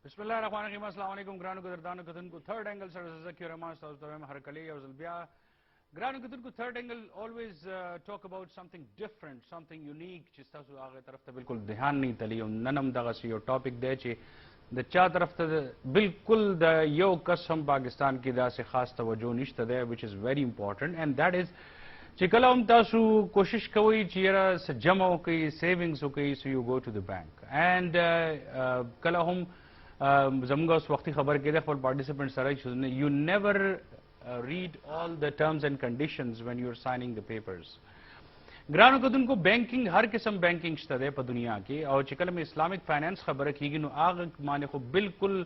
बिस्मिल्लाहिर्रहमानिर्रहीम अस्सलाम वालेकुम ग्रानो कदरदानो कतन को थर्ड एंगल सर्विसेज की रहमान तौम हर कली और ज़ल्बिया ग्रानो कतन को third angle always talk about something different something unique जिसता सु आगे तरफ ते बिल्कुल ध्यान नहीं तली ननम दगसी यो टॉपिक दे चे द चा तरफ ते बिल्कुल द यो कसम पाकिस्तान की दा से खास तवज्जो निश्त दे which is very important and that is چې کله هم تاسو کوشش کوئ چې یاره څه جمع وکړئ سیوینګز وکړئ سو یو گو ټو د بینک اینډ کله هم زموږ اوس وختي خبر کې د خپل پارټیسپینټ سره یو نیور ریډ آل د ټرمز اینڈ کنډیشنز وین یو آر سائننګ د پیپرز ګرانو کتونکو بینکینګ هر قسم بینکینګ شته دی په دنیا کې او چې کله مې اسلامک فاینانس خبره کیږي نو هغه باندې خو بالکل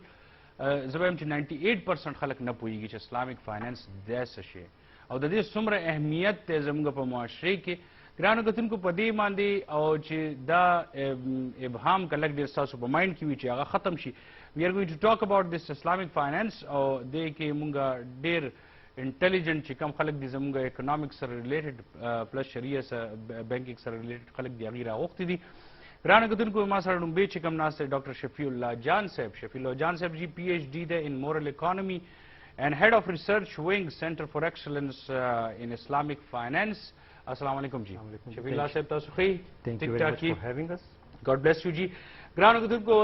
زه وایم چې 98% خلک نه پوهیږي چې اسلامک فاینانس داسې شي او د دې څومره اهمیت ته زموږ په معاشره کې ګرانو کتونکو په دې باندې او چې دا ابهام کلک ډېر ستاسو په مایند کې وي چې هغه ختم شي وی آر ګوینګ ټو ټاک اباؤٹ دس اسلامک فاینانس او دې کې مونږ ډېر انټیلیجنٹ چې کم خلک دي زموږ اکنامکس سره ریلیټډ پلس شریعه سره بینکینګ سره ریلیټډ خلک دي هغې راغوښتي دي ګرانو کتونکو ما سره لومبۍ چې کم ناست دی ډاکټر شفیع الله جان صاحب شفیع الله جان صاحب جی پی ایچ ڈی دی ان مورل اکانومی and head of research wing center for excellence in islamic finance assalamu alaikum ji shafiullah sahab tasu khair thank you very much for having us god bless you ji grano kutko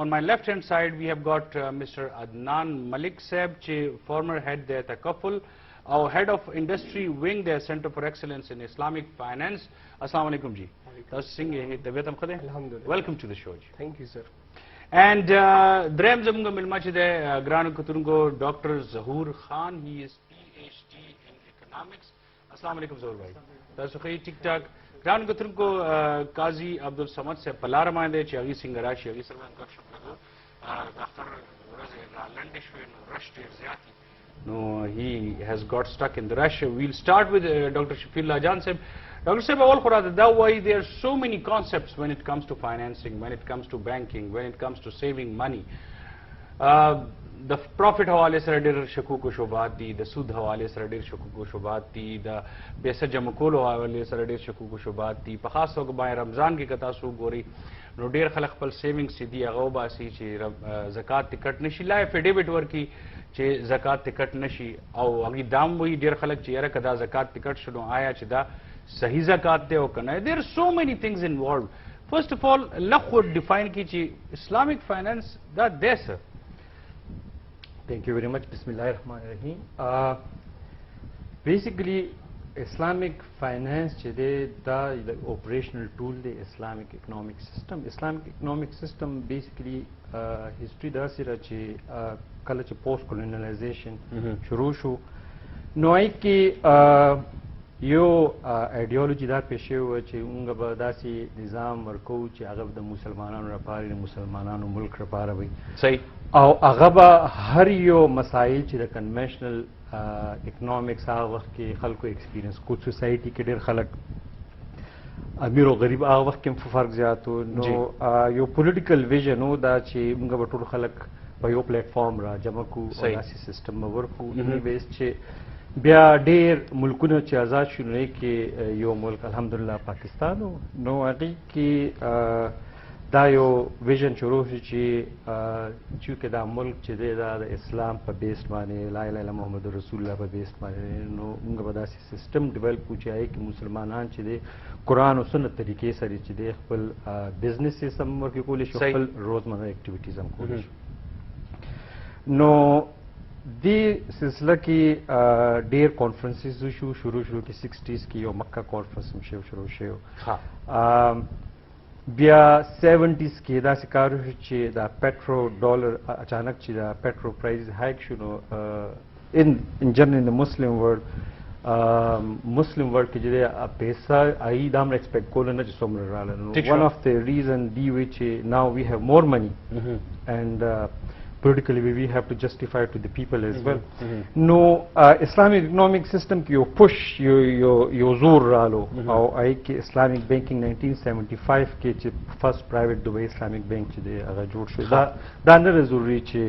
on my left hand side we have got mr adnan malik sahab ji former head there takaful our head of industry wing there center for excellence in islamic finance assalamu alaikum ji tasu singh tabiatam khade alhamdulillah welcome to the show ji thank you sir and دریم زموږ ملما چې د ګرانو کتونکو ډاکټر ظهور خان هی از PhD in economics السلام علیکم ظهور بھائی تاسو ښه ټیک ټاک ګرانو کتونکو قاضي عبدالصمد صاحب په لاره باندې چې هغې څنګه راشي هغې سره باندې ګپ شپ لګو ډاکټر ورځې را لنډې شوې نو رش ډېر زیات نو he has got stuck in the rush we'll start with Dr. Shafiullah Jan Sahib Dr. Sahib, all Khurada, that why there are so many concepts when it comes to financing, when it comes to banking, when it comes to saving money. The profit hawale sara der shakuk o shubat di, the sud hawale sara der shakuk o shubat di, the paisa jama kol hawale sara der shakuk o shubat di. Pa khas taur pe Ramzan ki kata su gori, no der khalaq pal savings si di agau basi che zakat tikat nashi la affidavit worki che zakat tikat nashi au agi dam wi der khalaq che yara kada zakat tikat shuno aya che da सही ज़कात दे करना है there are so many things involve first of all लख define कीजिए Islamic finance the देश thank you very much बिस्मिल्लाहिर्रहमानिर्रहीम basically Islamic finance चे दे द ऑपरेशनल टूल दे Islamic economic system basically history दा सिरा चे कल चे पोस्ट कॉलोनियलाइजेशन शुरू शो नोई की यो आइडियोलॉजी دا پیښه و چې موږ به داسې نظام ورکو چې هغه د مسلمانانو لپاره د مسلمانانو ملک لپاره وي صحیح او هغه به هر یو مسایل چې د کنونشنل اکنامکس هغه وخت کې خلکو ایکسپیرینس کو سوسایټي کې ډېر خلک امیر او غریب هغه وخت کې فرق زیات نو یو پولیټیکل ویژن و دا چې موږ به ټول خلک په یو پلیټ فارم را جمع کو او داسې سیستم به ورکو نو بیس چې بیا ډېر ملکونه چې آزاد شول نه کې یو ملک الحمدلله پاکستان نو هغې کې دا یو ویژن شروع شو چې چونکې دا ملک چې دی دا د اسلام په بیس باندې لا اله الا محمد رسول الله په بیس باندې نو موږ به داسې سیستم ډیولپ کړو چې هغې کې مسلمانان چې دی قرآن او سنت طریقې سره چې دی خپل بزنسز هم ورکې کولی شي خپل روزمره اکټیویټیز هم کولی شي نو دی سلسله کې ډېر کانفرنسز شروع کې 60s کې یو مکه کانفرنس هم شروع شو بیا 70s کې داسې کار وشو چې دا پیټرو ډالر اچانک چې دا پیټرو پرایز هایک شو نو ان جنرال ان د مسلم ورلد کې چې پیسه ای دا هم ایکسپیکټ کول نه چې څومره راغله نو ون اف د ریزن دی وی چې ناو وی هیو مور منی اینڈ politically we have to justify it to the people as well. No, Islamic economic system ki yo push yo zoor ralo aw ai ki Islamic banking 1975 ke che first private Dubai Islamic bank che de aga jod shu da ne zaruri che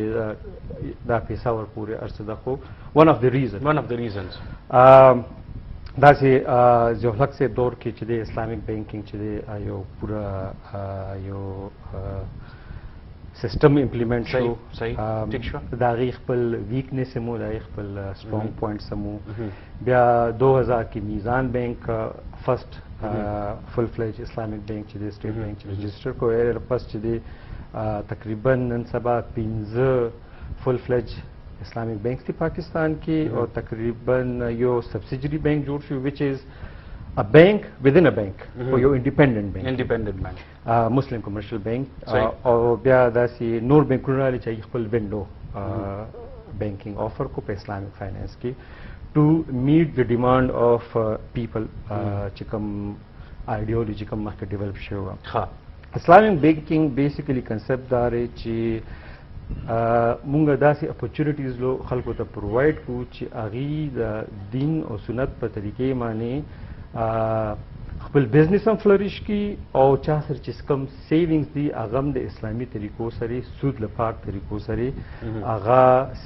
da paisa war pure arsa da ko one of the reasons da se jo lak se dor ke che de Islamic banking che de ayo pura yo سیستم امپلیمنٹ شو صحیح ټیک شو دا غي خپل ویکنس مو دا خپل سترونګ پوینټس مو بیا 2000 کې میزان بینک فرست فل فلیج اسلامیک بینک چې د سټیټ بینک چې رجسٹر کو ایر پس چې د تقریبا نن سبا 15 فل فلیج اسلامیک بینک دی پاکستان کې او تقریبا یو سبسیډری بینک جوړ شو which is a bank within a bank or your independent bank Muslim commercial bank او بیا داسې نور بانکونه لري چې خپل وینډو banking offer کو په Islamic finance کې to meet the demand of people چې کوم ideology کوم مخکې develop شوی ها Islamic banking basically concept دار چې مونږ داسې اپورچونټیز لو خلکو ته پرووایډ کو چې اغي د دین او سنت په طریقې معنی خپل بزنس هم فلریش کی او چا سره چې کم سیوینګز دي هغه د اسلامي طریقو سره سود لپاره طریقو سره هغه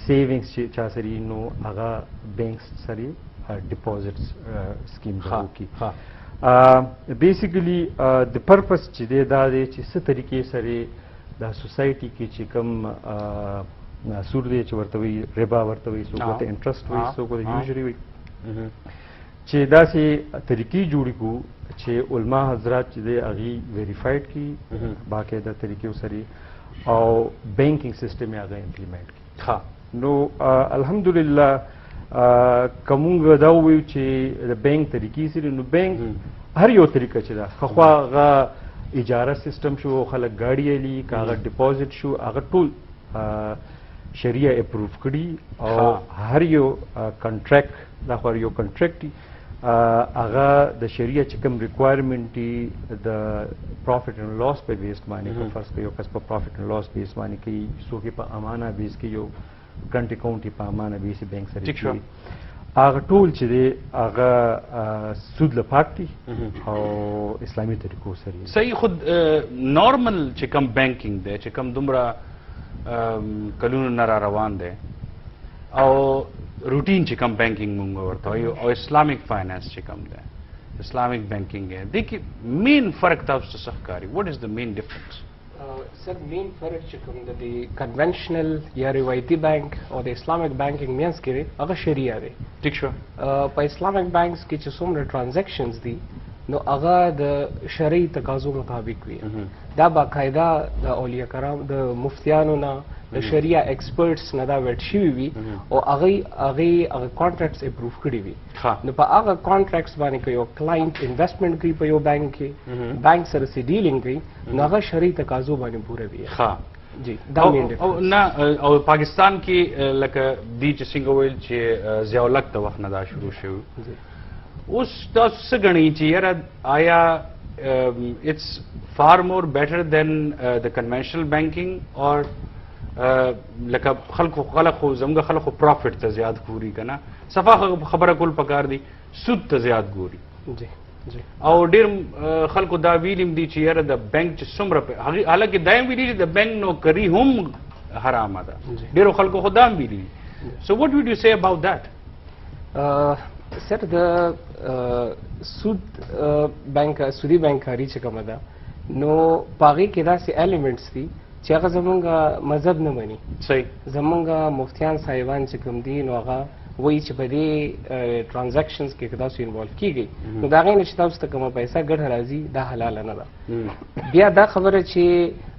سیوینګز چې چا سره نو هغه بانکس سره ډیپوزټس سکیم جوړ کی بیسیکلی د پرپس چې دا دی چې څه طریقې سره د سوسایټي کې چې کم سود دی چې ورته وي ربا ورته وي سو کوته انټرست وي سو کوته یوزري وي چې داسې طریقې جوړې کو چې علما حضرات چې دی هغه ویریفاید کی باقاعده طریقې سره او بانکینګ سیستم یې هغه امپلیمنٹ کی ها نو الحمدلله کومه دا وی چې د بانک طریقې سره نو بانک هر یو طریقه چې دا خو هغه اجاره سیستم شو خلک گاډي لی کاغه ډیپوزټ شو هغه ټول شریعه اپروف کړي او هر یو کنټریکټ دا خو یو کنټریکټ هغه د شریعه چې کوم ریکوایرمنٹ دي د پروفیټ اینڈ لاس په بیس باندې کوم فرض کوي کس په پروفیټ اینڈ لاس بیس باندې کې سو کې په امانه بیس کې یو کرنٹ اکاؤنٹ په امانه بیس بانک سره کوي هغه ټول چې دی هغه سود لپاره دي او اسلامي طریقو سره صحیح خود نارمل چې کوم بانکینګ دی چې کوم دومره کلونو نه روان دی او روټین چې کوم بانکینګ مونږ ورته وایو او اسلامیک فاینانس چې کوم دی اسلامیک بانکینګ دی د کې مین فرق تاسو ته څه ښکاري واټ از د مین ډیفرنس سر مین فرق چې کوم د کنونشنل یا روایتي بانک او د اسلامیک بانکینګ مینس کې هغه شریعه دی ټیک شو په اسلامیک بانکس کې چې څومره ټرانزیکشنز دي نو هغه د شرعي تقاضو مطابق وي دا باقاعده د اولیاء کرام د مفتیانو نه د شریعه ایکسپرټس نه دا ویټ شوي وي او هغه کانټراکټس اپروف کړي وي نو په هغه کانټراکټس باندې که یو کلاینټ انویسټمنټ کوي په یو بانک کې بانک سره سي ډیلینګ کوي نو هغه شرعي تقاضو باندې پوره وي جی دا مین او نه او پاکستان کې لکه دی چې څنګه ویل چې ضیاء الحق د وخت نه دا شروع شوی اوس تاسو څه ګڼئ چې یاره آیا اٹس فار مور بیټر دین د کنونشنل بانکینګ اور لکه خلکو زموږ خلکو پروفیټ ته زیات ګوري که نه صفا خبره کول پکار دي سود ته زیات ګوري او ډېر خلکو دا ویلیم دي چې یاره د بانک چې څومره حالانکه دا هم ویلي چې د بانک نوکري هم حرامه ده ډېرو خلکو خو دا هم ویلي سو واټ وډ یو سے اباؤٹ دیٹ سر د سود بانک سودی بانکاری چې کومه ده نو پاغي کې داسې ایلیمنټس دي چې هغه زمونږ مذهب نه مني صحیح زمونږ مفتیان صاحبان چې کوم دي نو هغه وایي چې په دې ټرانزیکشنز کې که تاسو انوالو کیږئ نو د هغې نه چې تاسو ته کومه پیسه ګټه راځي دا حلاله نه ده بیا دا خبره چې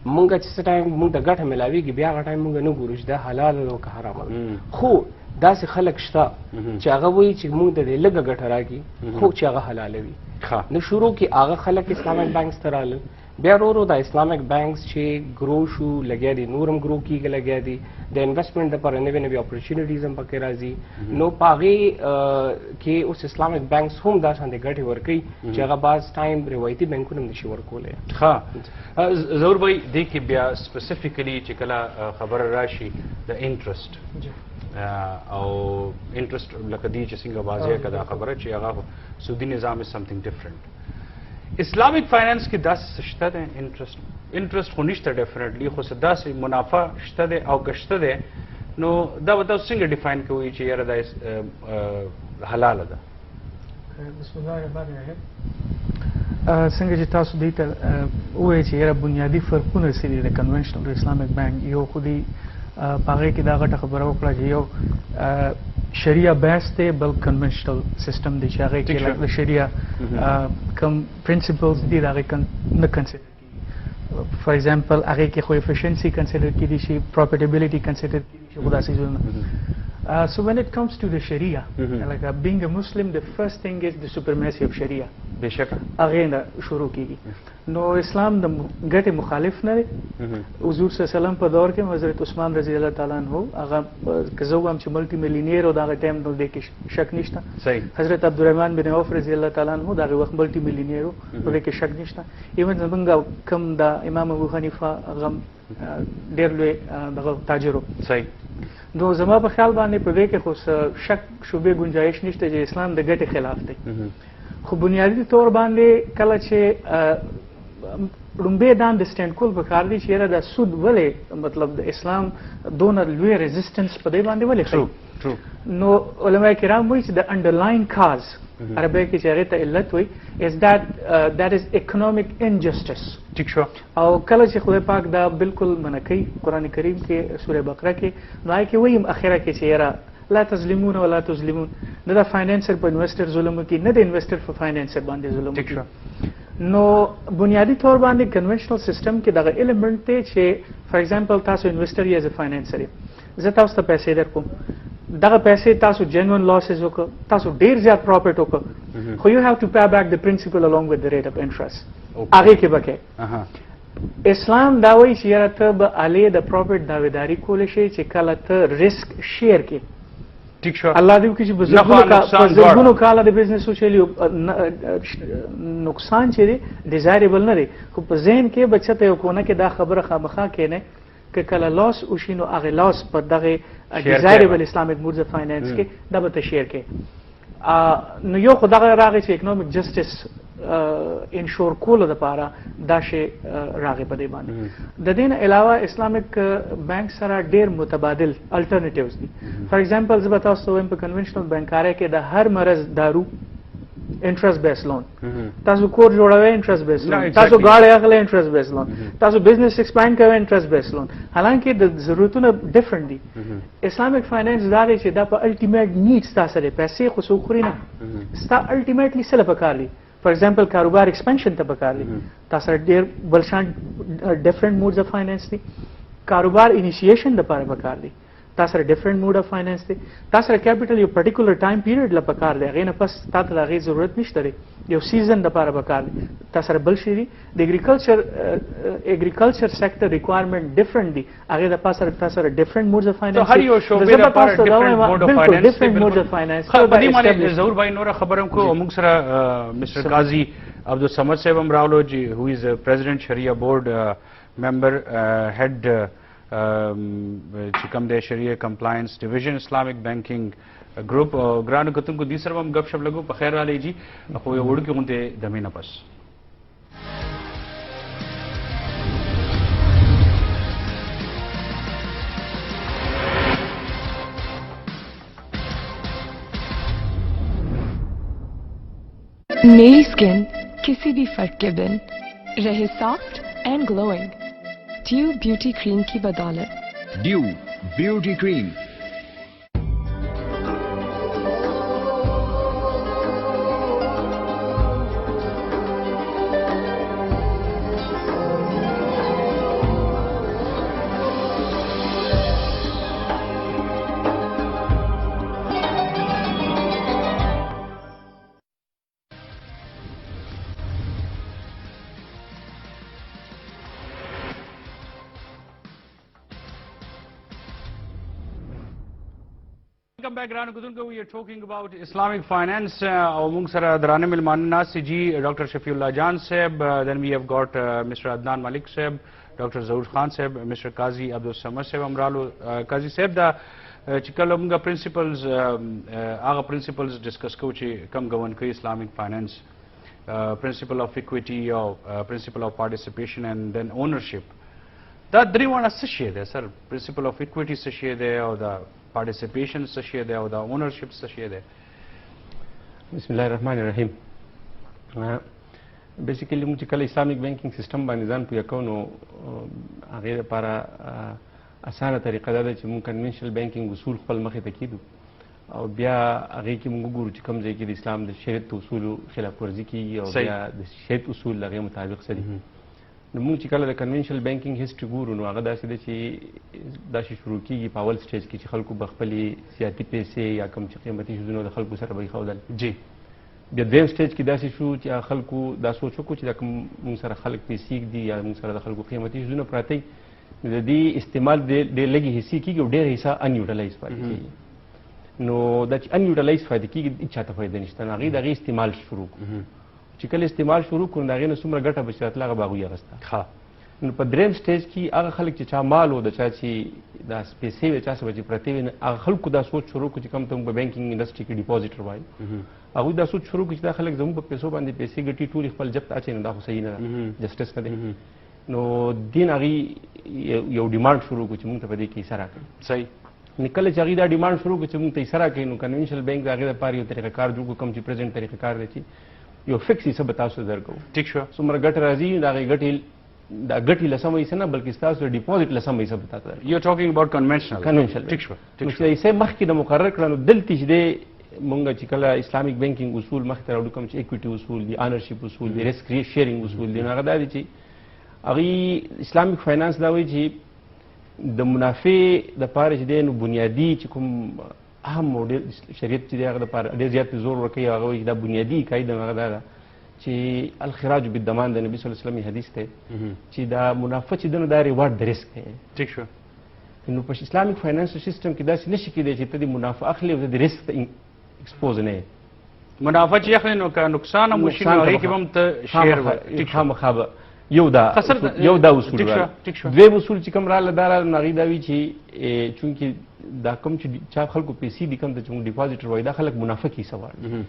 مونږ چې څه ټایم مونږ ته ګټه میلاویږي بیا هغه ټایم مونږ نه ګورو چې دا حلاله ده او که حرامه ده خو داسې خلک شته چې هغه وایي چې مونږ د دې لږه ګټه راکړي خو چې هغه حلاله وي نو شروع کې هغه خلک اسلامک بانکس ته رالل بیا ورو د اسلامک بانکس چې ګرو شو لګیا دي نورم ګرو کېږي لګیا دي د انویسټمنټ دپاره نوې نوې اپورچونیټیز هم پکې راځي نو په هغې کې اوس اسلامک بانکس هم دا شانې ګټې ورکوي چې هغه بعض ټایم روایتي بانکونه هم نشي ورکولی ښه ظهور بھائی دې کې بیا سپیسیفیکلی چې کله خبره راشي د انټرسټ او انټرسټ لکه دی چې څنګه واضح کړه دا خبره چې هغه سودي نظام از سمثینګ ډفرنٹ اسلامک فاینانس کې داسې شته ده انټرسټ خو نشته ډیفینیټلی خو څه داسې منافع شته ده او که شته ده نو دا به تاسو څنګه ډیفاین کوئ چې یاره دا حلاله ده بسم الله الرحمن الرحیم څنګه چې تاسو دې ته وایي چې یاره بنیادي فرقونه څه دي د کنونشنل اسلامیک بانک یو خو دې په هغې کې دا غټه خبره وکړه چې یو شریعه بیس دی بل کنونشنل سیستم دی چې هغې کې لکه د شریعه کم پرنسپلز دي د هغې نه کنسیډر کېږي فار ایگزامپل هغې کې خو افیشنسي کنسیډر کېدی شي پروفیټیبلټي کنسیډر کېدی شي خو داسې څیزونه So when it comes to the Sharia, like being a Muslim, the first thing is the supremacy of Sharia. बेशक هغه نه شروع کیږي نو اسلام د ګټه مخالف نه دی حضور صلی الله علیه وسلم په دور کې حضرت عثمان رضی الله تعالی عنہ هغه کزوام چې ملټي ملینیر او دا ټایم نو د کې شک نشته صحیح حضرت عبدالرحمن بن عوف رضی الله تعالی عنہ دا وخت ملټي ملینیر او د کې شک نشته ایون زمونږ کم دا امام ابو حنیفه هغه ډېر لوی دغه تاجر صحیح نو زما په خیال باندې په دې کې خو شک شوبې گنجائش نشته چې اسلام د ګټې خلاف دی خو بنیادی طور باندې کله چې لومبه دا انډرسټینډ کول پکار دي چې یاره د سود ولې مطلب د اسلام دونه لوی ریزिस्टنس په دې باندې ولې خو نو علماء کرام وایي چې د انډرلاین کاز عربی کې چې هغه ته علت وایي is that is economic injustice ٹھیک شو او کله چې خدای پاک دا بالکل منکې قران کریم کې سوره بقره کې نو آی کې وایي اخره کې چې یاره لا تظلمون ولا تظلمون نه د فاینانسر په انویسټر ظلم کوي نه د انویسټر په فاینانسر باندې ظلم کوي نو بنیادی طور باندې کنونشنل سیستم کې دغه ایلیمنٹ دی چې فار ایگزامپل تاسو انویسټر یا از فاینانسر زه تاسو ته پیسې درکوم دغه پیسې تاسو جنوین لاسز وکړه تاسو ډیر زیات پروفیټ وکړه خو یو هاف ټو پے بیک د پرنسپل along with the rate of interest هغه کې بکې اسلام دا وایي چې یاره ته به علي د پروفیټ داویداری کولی شي چې کله ته ریسک شیر کې ٹھیک شو الله دې وکړي چې بزرګونو کاله د بزنس وچلی نقصان چې دی ډیزایربل نه دی خو په ذهن کې بچته یو کونه کې دا خبره خامخا کینه که کله لاس وشینو هغه لاس په دغه ډیزایربل اسلامیک مودز اف فاینانس کې دا به شیر کې نو یو خدای راغی چې اکونومیک جسټس انشور کول د پاره دا شی راغی په دې باندې د دین علاوه اسلامیک بانک سره ډیر متبادل الټرنیټیوز دي فار ایگزامپل زه به تاسو وایم په کنونشنل بانکاره کې د هر مرز دارو انټرست بیس لون تاسو کور جوړوي انټرست بیس لون تاسو غاړه اخلي انټرست بیس لون تاسو بزنس ایکسپاند کوي انټرست بیس لون حالانکه د ضرورتونو ډیفرنٹ دي اسلامیک فاینانس دا دی چې دا په الټیمیټ نیډز تاسو لري پیسې خو سو خوري نه ستا الټیمیټلی سره پکار دي فار ایگزامپل کاروبار ایکسپانشن ته پکار دي تاسو ډیر بلشان ډیفرنٹ موډز اف فاینانس دي کاروبار انیشیشن د لپاره پکار دي تاسو ډیفرنٹ موډ اف فاینانس دي تاسو کیپټل یو پرټیکولر ټایم پیریډ لپاره پکار دی غینه پس تاسو لا غي ضرورت نشته لري یو سیزن د لپاره پکار دی تاسو بل شي دي د اګریکلچر سېکټر ریکوایرمنٹ ډیفرنٹ دي هغه د پاسه تاسو ډیفرنٹ موډز اف فاینانس هر یو شو به لپاره ډیفرنٹ موډ اف فاینانس په دې معنی ظهور بھائی نور خبرم کو موږ سره مسټر قاضي عبدالصمد صاحب هم راولو جی هو از پریزیډنٹ شریعه بورډ ممبر هډ چې کوم د شریعه کمپلاینس ډیویژن اسلامیک بانکینګ ګروپ ګرانو کتونکو دي سره هم غب شپ لګو په خیر علي جی خو یو وړو کې غونډه دمینه پس मेरी स्किन किसी भी फर्क के बिन रहे soft and glowing due beauty cream की बदौलत due beauty cream Welcome back, Rana Kudunka. We are talking about Islamic finance. Among Sara Drane Milman Nasi ji, Dr. Shafiullah Jan Sahib. Then we have got Mr. Adnan Malik Sahib, Dr. Zaur Khan Sahib, Mr. Qazi Abdul Samad Sahib Amralu. Qazi Sahib da chikalamga principles, aga principles discuss ko chi kam govern ko Islamic finance, principle of equity or principle of participation and then ownership. That driwana sashe there, sir. Principle of equity sashe there or the participation sashe there or the ownership sashe there. Bismillahir Rahmanir Rahim. بیسیکلی موږ چې کله اسلامیک بانکینګ سیستم باندې ځان پوهه کوو نو هغې لپاره اسانه طریقه دا ده چې موږ کنونشنل بانکینګ اصول خپل مخې ته کیدو او بیا هغې کې موږ وګورو چې کوم ځای کې د اسلام د شریعت اصولو خلاف ورزي کیږي او بیا د شریعت اصول هغې مطابق څه دي. نو موږ چې کله د کنونشنل بانکینګ هسټري ګورو نو هغه داسې ده چې داسې شروع کیږي په اول سټیج کې چې خلکو به خپلې سیاسي پیسې یا کوم چې قیمتي شیزونه د خلکو سره به یې ښودل. جی بیا دویم سټیج کې داسې شو چې خلکو دا سوچ وکړو چې دا کوم موږ سره خلک پیسې ږدي یا موږ سره د خلکو قیمتي شیزونه پراته د دې استعمال ډېر لږې حصې کېږي او ډېر حصه ان یوټیلایز پاتې کېږي. نو دا چې ان یوټیلایز پاتې کېږي هېڅ چاته فایده نشته نو هغې د هغې استعمال شروع کړو چې کله استعمال شروع کړو نو د هغې نه څومره ګټه به چې راتله هغه به هغوی اخیسته. نو په دریم سټیج کې هغه خلک چې چا مال و د چا چې دا پیسې وې چا څه به چې پرتې وې هغه خلکو دا سوچ شروع کړو چې کوم ته موږ په بینکینګ انډسټري کې ډیپوزیټر وایو هغوی دا سوچ شروع کړو چې دا خلک زموږ په پیسو باندې پیسې ګټي ټولې خپل جب ته اچوي نو دا خو صحیح نه ده جسټس نه دی. نو دین هغې یو ډیمانډ شروع کړو چې موږ ته په دې کې حصه راکړي. صحیح. نو کله چې هغې دا ډیمانډ شروع کړو چې موږ ته حصه راکړي نو کنونشنل بینک د هغې دپاره یو طریقه کار جوړ کړو کوم چې پرزنټ طریقه کار دی چې یو فکس حصه به تاسو ته درکوو. ټیک شو. څومره ګټه راځي د هغې ګټې دا ګټې لسمه حصه نه بلکې ستاسو ډیپوزټ لسمه حصه به تاته درکوو. یو ټاکینګ اباؤټ کنونشنل. ټیک شو. نو چې حصه مخکې د مقرر کړه نو دلته چې دی مونږ چې کله اسلامیک بینکینګ اصول مخکې ته راوړو کوم چې اکویټي اصول دي آنرشپ اصول دي ریسک شیرینګ اصول دي نو هغه دا دي چې هغې اسلامیک فاینانس دا وایي چې د منافع دپاره چې دی نو بنیادي چې کوم اهم او ډېر شریعت چې دی هغه دپاره ډېر زیات زور ورکوي هغه وایي دا بنیادي قاعده هغه دا ده چې الخراج بالضمان د نبي صلی الله علیه وسلم حدیث دی چې دا منافع چې دی نو دا ریوارډ د رسک دی. ټیک شو. نو په اسلامیک فاینانس سیستم کې داسې نشي کېدی چې ته د منافع اخلي او د رسک ته ایکسپوز نه یې. منافع چې اخلي نو که نقصان هم وشي نو هغې کې به هم ته شیر خامخا به یو دا اصول راغله. دویم اصول چې کوم راغله دا راغله نو هغې دا وي چې چونکې دا کوم چې چا خلکو پیسې دي کوم ته چې موږ ډیپوزیټر وایي دا خلک منافع کې حصه غواړي.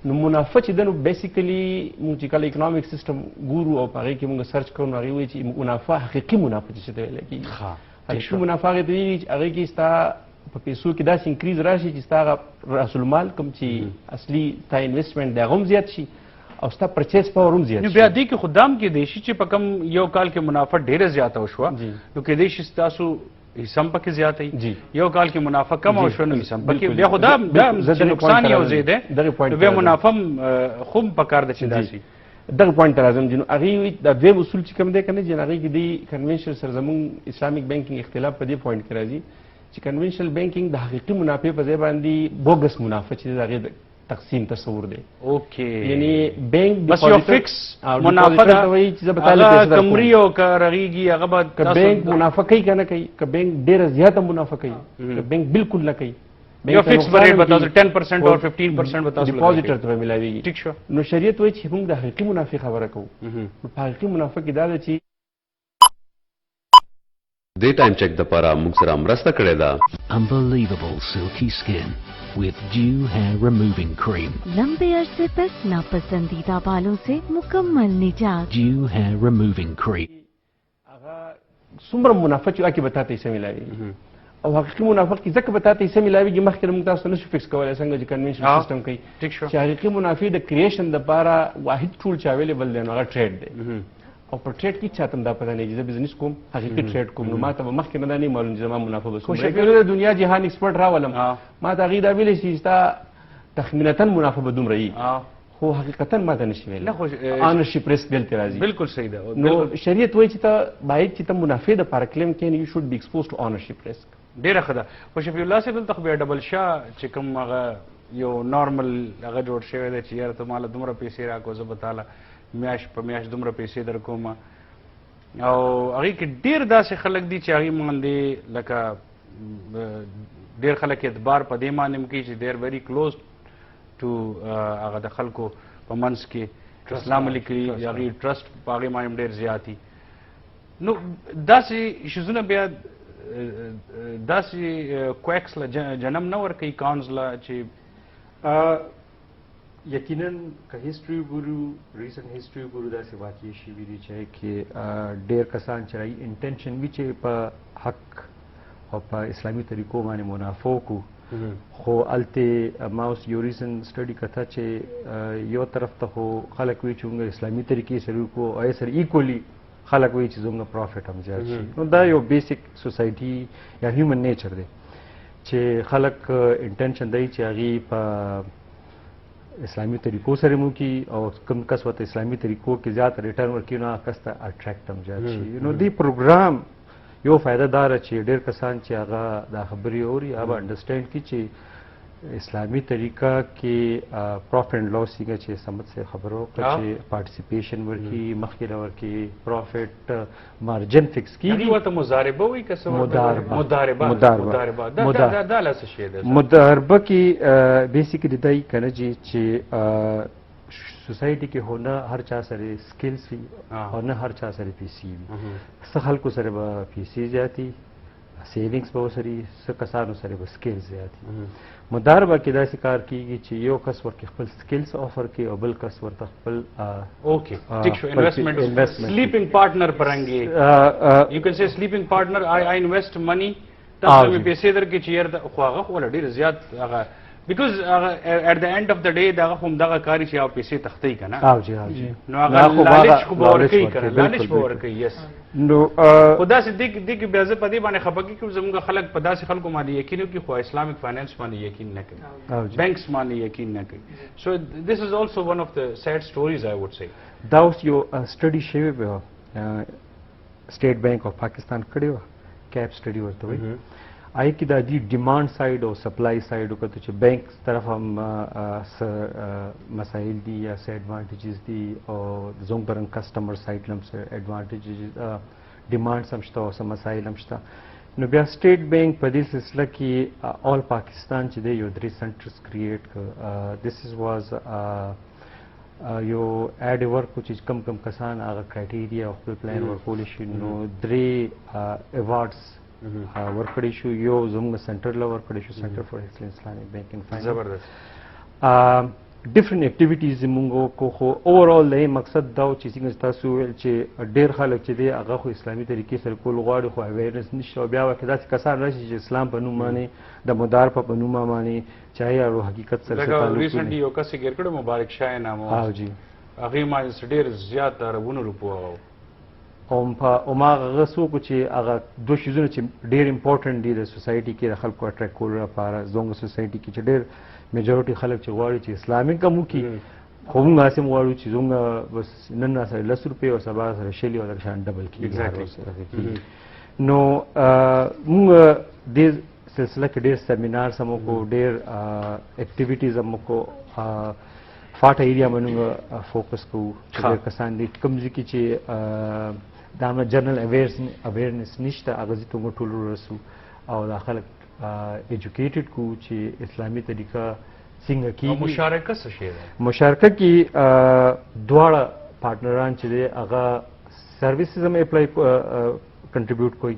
نو منافع چې ده نو بیسیکلي موږ چې کله اکنامک سیسټم ګورو او په هغې کې موږ سرچ کوو نو هغې وایي چې منافع حقیقي منافع چې ته ویلی کېږي حقیقي منافع هغې ته ویلي چې هغې کې ستا په پیسو کې داسې انکریز راشي چې ستا هغه راس المال کوم چې اصلي ستا انویسټمنټ دی هغه هم زیات شي او ستا پرچیز پاور هم زیات شي. بیا دې کې خو دام کېدی شي چې په کوم یو کال کې منافع ډېره زیاته وشوه نو کېدی شي ستاسو حصه پکې زیاته وي یو کال کې منافع کم او شو نو حصه پکې بیا خو دا نقصان یو ځای دی بیا منافع خو هم پکار ده چې داسې دغه پوینټ ته راځم چې نو هغې دا دویم اصول چې کوم دی که نه چې هغې کې د کنونشنل سره زموږ اسلامیک بینکینګ اختلاف په دې پوینټ کې راځي چې کنونشنل بینکینګ د حقیقي منافع په ځای باندې بوګس منافع چې د هغې تقسیم تصور دی. اوکې یعنی بینک بس یو فکس منافع ده هغه کمري او که رغېږي هغه به که بینک منافع کوي که نه کوي که بینک ډېره زیاته منافع کوي که بینک بالکل نه کوي یو فکس ریټ به تاسو 10% او 15% به تاسو ډیپوزیټر ته ملاویږي. ټیک شو. نو شریعت وایي چې موږ د حقیقي منافع خبره کوو نو په حقیقي منافع کې دا ده چې دې ټایم چیک دپاره موږ سره مرسته کړې ده Unbelievable silky skin with Dew hair removing cream. लंबे अरसे तक नापसंदीदा बालों से मुकम्मल निजात. Dew hair removing cream. هغه څومره منافع چې هغې به تا ته حصه ملاویږي او حقیقي منافع کې ځکه به تا ته حصه ملاویږي مخکې موږ تاسو ته نشو فکس کولی څنګه چې کنونشنل سیسټم کوي چې حقیقي منافع د کریشن دپاره واحد ټول چې اویلیبل دی نو هغه ټریډ دی او په ټریډ کې چاته هم دا پته نه چې زه بزنس کوم حقیقي ټریډ کوم نو ما ته به مخکې نه دا نه معلوم چې زما منافع به څومره د دنیا جهان ایکسپرټ راولم ما ته هغې دا ویلی چې ستا تخمینتا منافع به دومره وي خو حقیقتا ما ته نشي ویلی آنرشپ ریسک دلته راځي. بالکل صحیح ده. نو شریعت وایي چې ته باید چې ته منافع دپاره کلیم کړې یو شوډ بی ایکسپوز ټو آنرشپ ریسک. ډېره ښه ده. خو شفیع الله صاحب دلته خو بیا ډبل شاه چې کوم هغه یو نارمل هغه جوړ شوی دی چې یاره ته ماله دومره پیسې راکړو زه به تاله میاشت په میاشت دومره پیسې در کوم او هغې کې ډېر داسې خلک دي چې هغې باندې لکه ډېر خلک اعتبار په دې باندې هم کوي چې دیر ویری کلوز ټو هغه د خلکو په منځ کې اسلام لیکلي هغې ټرسټ په هغې باندې هم ډېر زیات دي. نو داسې شیزونه بیا داسې کویکس له جنم نه ورکوي کانز له چې یقینا که هیستوري وګورو ریسنټ هیستوري وګورو داسې واقعې شوي دي چې کې ډېر کسان چې انټینشن وي چې په حق او په اسلامي طریقو باندې منافع وکړو خو الته ما اوس یو ریسن سټډي کته چې یو طرف ته خو خلک وی چې موږ اسلامي طریقې سره کو او سره ایکولی خلک وی چې زموږ پروفیټ هم زیات شي نو دا یو بیسیک سوسایټي یا هیومن نیچر دی چې خلک انټنشن دی چې هغه په اسلامي طریقو سره مو کی او کم کس وته اسلامي طریقو کې زیات ریټرن ورکړي نو کس ته اټریکټ هم زیات شي نو دی پروګرام یو فائدہ دار چې ډېر کسان چې هغه دا خبرې اوري هغه انډرسټینډ کی چې اسلامی طریقہ کې پروفٹ اینڈ لاس څنګه چې سمت سے خبرو چې پارټیسیپیشن ورکی مخکې ورکی پروفٹ مارجن فکس کیږي ورته مضاربه وي که څه مضاربه دا لاس شي ده مضاربه کې بیسیکلی دای کنه چې سوسایټي کې هونه هر چا سره سکلز وي او نه هر چا سره پیسې وي څه خلکو سره به پیسې زیاتی سیوینګز به سره څه کسانو سره به سکلز زیاتی مضاربه کې داسې کار کیږي چې یو کس ورته خپل سکلز آفر کوي او بل کس ورته خپل اوکے ٹھیک شو انویسٹمنٹ سلیپنگ پارٹنر پرنګي یو کین سے سلیپنگ پارٹنر آئی انویسٹ منی تاسو مې پیسې درکې چې ير خو هغه ول ډیر زیات هغه بیکاز at the end of the day دا هم دغه کاری چې او پیسې تختی کنه او جی نو هغه لالچ خو باور کوي کنه لالچ باور کوي یس نو خدا سے دیک بیا زه پدې باندې خپګي کوم زموږ خلک په داسې خلکو باندې یقین کوي خو اسلامیک فاینانس باندې یقین نه کوي بانکس باندې یقین نه کوي سو this is also one of the sad stories I would say دا اوس یو سټډي شوی و سټیټ بانک اف پاکستان کړی و کیپ سټډي ورته وي آئی کی دا دی ڈیمانڈ سائڈ اور سپلائی سائڈ کو تو بینک طرف ہم مسائل دی یا سے ایڈوانٹیجز دی اور زونگ برنگ کسٹمر سائڈ ہم سے ایڈوانٹیجز ڈیمانڈ سمجھتا اور سم مسائل ہمشتا نو بیا اسٹیٹ بینک پر دل سلسلہ کی آل پاکستان چدے یو دری سینٹرز کریٹ دس از واز یو ایڈ ورک کچھ کم کم کسان آگا کرائٹیریا آف پلان ورک پولیشن نو دری ایوارڈس ورکړی شو یو زموږ سنټر له ورکړی شو سنټر فار ایکسلنس اسلامک بینکینګ فاینانس زبردست ډیفرنٹ اکټیویټیز موږ کو خو اوورال د مقصد دا چې څنګه تاسو ویل چې ډیر خلک چې دی هغه خو اسلامي طریقې سره کول غواړي خو اویرنس نشته او بیا وکړه داسې کسان راشي چې اسلام په نوم باندې د مدار په نوم باندې چاهي او حقیقت سره تعلق لري ریسنټلی یو کس ګر کړو مبارک شاه نامو ها جی هغه ما ډیر زیات رونه روپو او ما هغه څوک چې هغه دوه شیزونه چې ډېر امپورټنټ دي د سوسایټي کې د خلکو اټریکټ کولو لپاره زموږ سوسایټي کې چې ډېر میجورټي خلک چې غواړي چې اسلامي کوم کې خو موږ هسې غواړو چې زموږ بس نن سره 10 روپۍ او سبا سره شلي او درشان ډبل کېږي نو موږ د سلسله کې ډېر سیمینار سمو کو ډېر اکټیویټیز هم کو فاټ ایریا باندې فوکس کوو چې کسان دي کوم ځکه چې دا جنرال اویرنس نشته هغه ځکه موږ ټول رسو او دا خلک ایجوکیټډ کو چې اسلامي طریقه څنګه کیږي مشارکت څه شی ده مشارکت کې دواړه پارټنران چې دی هغه سرویسز هم اپلای کنټریبیوټ کوي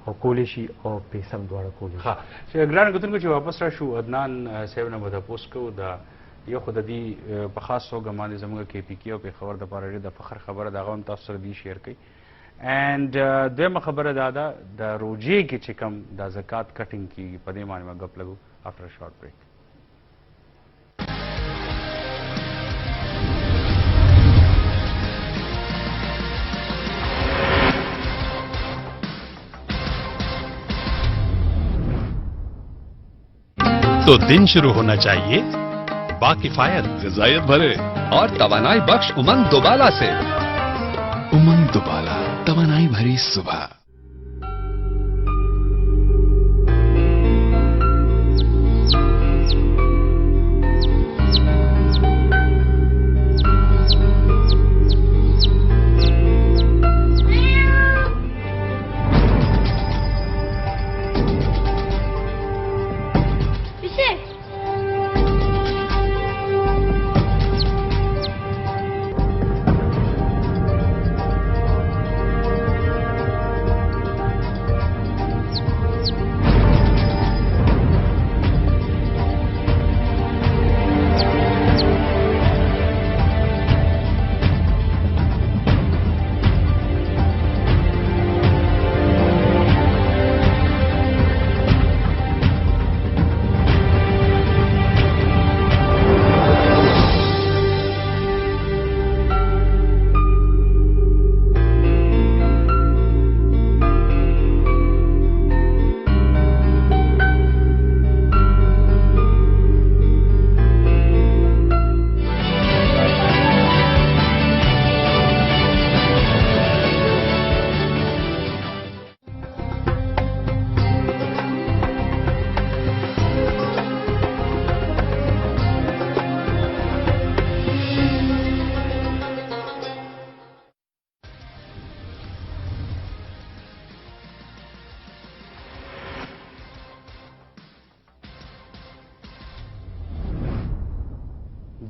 او کولی شي او پیسې هم دواړه کولی شي ها چې ګران غوښتنه چې واپس راشو عدنان صاحب نه به تاسو کو دا یو خود دی په خاص توګه باندې زموږ کې پی کې او په خبر د پاره د فخر خبره دا غون تاسو سره دی شیر کړي اینڈ دغه خبره دا د روجي کې چې کوم د زکات کټینګ کی په دې باندې غپ لګو افټر شارټ بریک तो दिन शुरू होना चाहिए बाकिफायत ग़िज़ायत भरे और तवानाई बख्श उमंग दुबाला से। उमंग दुबाला, तवानाई भरी सुबह।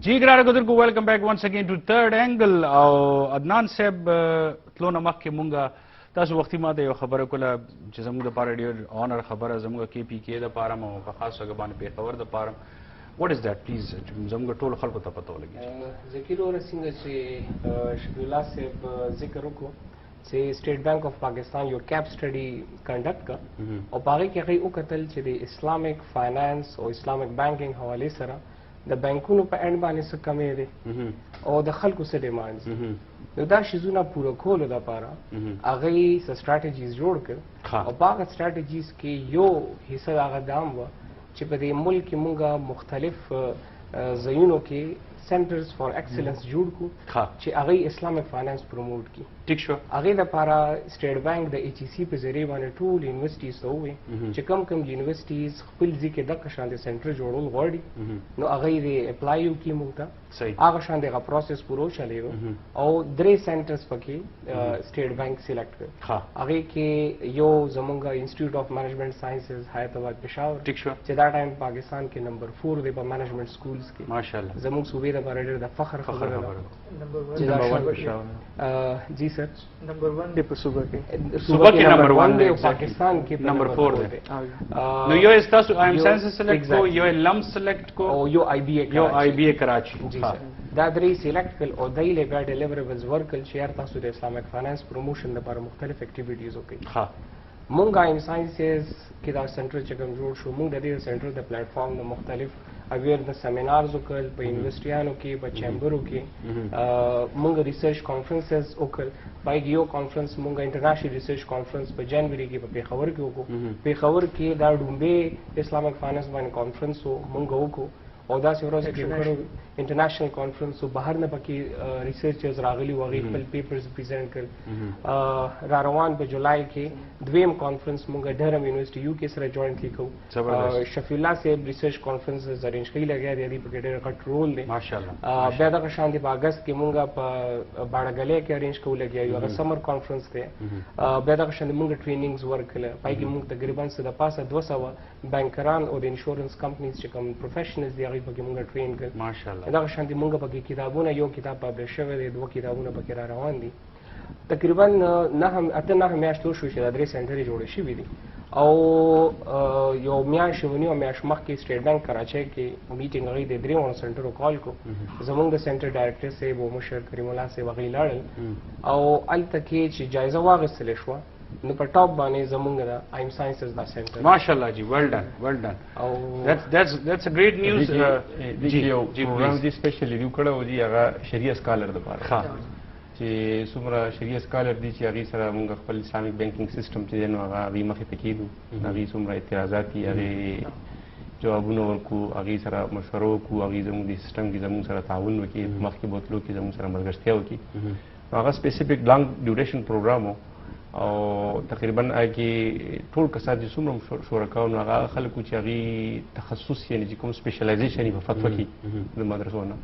जी ګرانو کتونکو ویلکم بیک ونس اگین ټو تھرډ اینگل او عدنان صاحب تلو نمخ کې مونږه تاسو وختي ما ته یو خبره کوله چې زموږ دپاره ډېر آنر خبره زموږ KPK دپاره او په خاص توګه باندې پېښور دپاره واټ از دیٹ پلیز زموږ ټولو خلکو ته پته ولګي ذکیر وروره څنګه چې شفیع الله صاحب ذکر وکړو چې سټیټ بانک اف پاکستان یو کیپ سټډي کنډکټ کا او په هغې کې هغوی وکتل چې د اسلامیک فاینانس او اسلامیک بانکینګ حوالې سره د بانکونو په اینډ باندې څه کمی دی او د خلکو څه ډیمانډز نو دا شیزونه پوره کولو دپاره هغوی څه سټراټجیز جوړ کړ او په هغه سټراټجیز کې یو حصه د هغه دام وه چې په دې ملک کې مونږه مختلف ځایونو کې سنټرز فار ایکسلنس جوړ کړو چې هغوی اسلامیک فاینانس پروموټ کړي ټیک شو هغې دپاره سټیټ بانک د HEC په ذریعې باندې ټول یونیورسټیز ته ووایي چې کم کم یونیورسټیز خپل ځای کې دغه شان د سنټر جوړول غواړي نو هغوی د اپلای وکړي موږ ته هغه شان دغه پروسس پورو چلیږي او 3 سنټرز پکې سټیټ بانک سلیکټ کړ هغې کې یو زمونږ انسټیټیوټ اف مینجمنټ ساینسز حیات پېښور ټیک شو چې دا ټایم پاکستان کې نمبر 4 دی په مینجمنټ سکولز کې ماشاءالله زموږ صوبې دپاره ډېر د فخر خبره ده جی سر نمبر 1 دی په صوبه کې صوبه کې نمبر 1 دی او پاکستان کې نمبر 4 دی نو یو تاسو آی ایم ساینس سلیکټ کو یو لم سلیکټ کو او یو IBA کراچي دا درې سلیکټ کړل او دای له بیا ډیلیوریبلز ورکړل چې یار تاسو د اسلامیک فاینانس پروموشن لپاره مختلف اکټیویټیز وکړي مونږ آی ایم ساینسز کې دا سنټر چې کوم جوړ شو مونږ د دې سنټر د پلیټ فارم د مختلف اویرنس سیمینارز وکړل په یونیورسټیانو کې په چیمبرو کې مونږ ریسرچ کانفرنسز وکړل پای کې یو کانفرنس مونږ انټرنیشنل ریسرچ کانفرنس په جنوري کې په پېښور کې وکړو پېښور کې دا ډومبه اسلامیک فاینانس باندې کانفرنس مونږ وکړو او دا څه ورځ کې انټرنیشنل کانفرنس او بهر نه پکې ریسرچرز راغلي وغه خپل پیپرز پریزنټ کړل را روان په جولای کې دویم کانفرنس مونږ ډرم یونیورسيټي یو کې سره جوائنټلی کوو شفیع الله صاحب ریسرچ کانفرنس ارینج کړي لګیا دی په ډېر غټ رول دی ماشاءالله بیا دغه شان دی په اگست کې مونږ په باړګلې کې ارینج کوو لګیا یو سمر کانفرنس دی بیا دغه شان مونږ ټریننګز ورکړل پای کې مونږ تقریبا څه د پاسه 200 بانکران او د انشورنس کمپنیز چې کوم پروفیشنلز دی هغه پکې مونږ ټرین کړل ماشاءالله دغه شان دي مونږ پکې کتابونه یو کتاب پبلش شوی دی 2 کتابونه پکې را روان دي تقریبا نه میاشتو شو چې دا 3 سنټرې جوړې شوي دي او یو میاشت ونیو میاشت مخکې سټیټ بانک کراچۍ کې میټینګ هغوی د 3 سنټرو کال کو زمونږ د سنټر ډایرکټر صاحب او مشر کریم الله صاحب هغوی لاړل او هلته کې چې جایزه واخیستلی شوه نو په ټاپ باندې زمونږ د آی ایم ساینسز دا سنټر ماشاءالله جی ویل ډن او that's a great news یو پروګرام دی سپیشلی ریو کړو دی هغه شریعه سکالر لپاره چې څومره شریعه سکالر دي چې هغوی سره مونږ خپل اسلامیک بینکینګ سیسټم چې دی نو هغوی مخې ته کېدو هغوی څومره اعتراضات دي هغې جوابونه ورکړو هغوی سره مشوره وکړو هغوی زموږ د سیسټم کې زموږ سره تعاون وکړي مخکې بوتلو کې زموږ سره ملګرتیا وکړي هغه سپیسیفیک لانګ ډیوریشن پروګرام و او تقریبا هغې ټول کسان چې څومره شرکا وو نو هغه خلک وو چې هغوی تخصص یعنې چې کوم سپیشلایزیشن یې په فتوه کې د مدرسو نه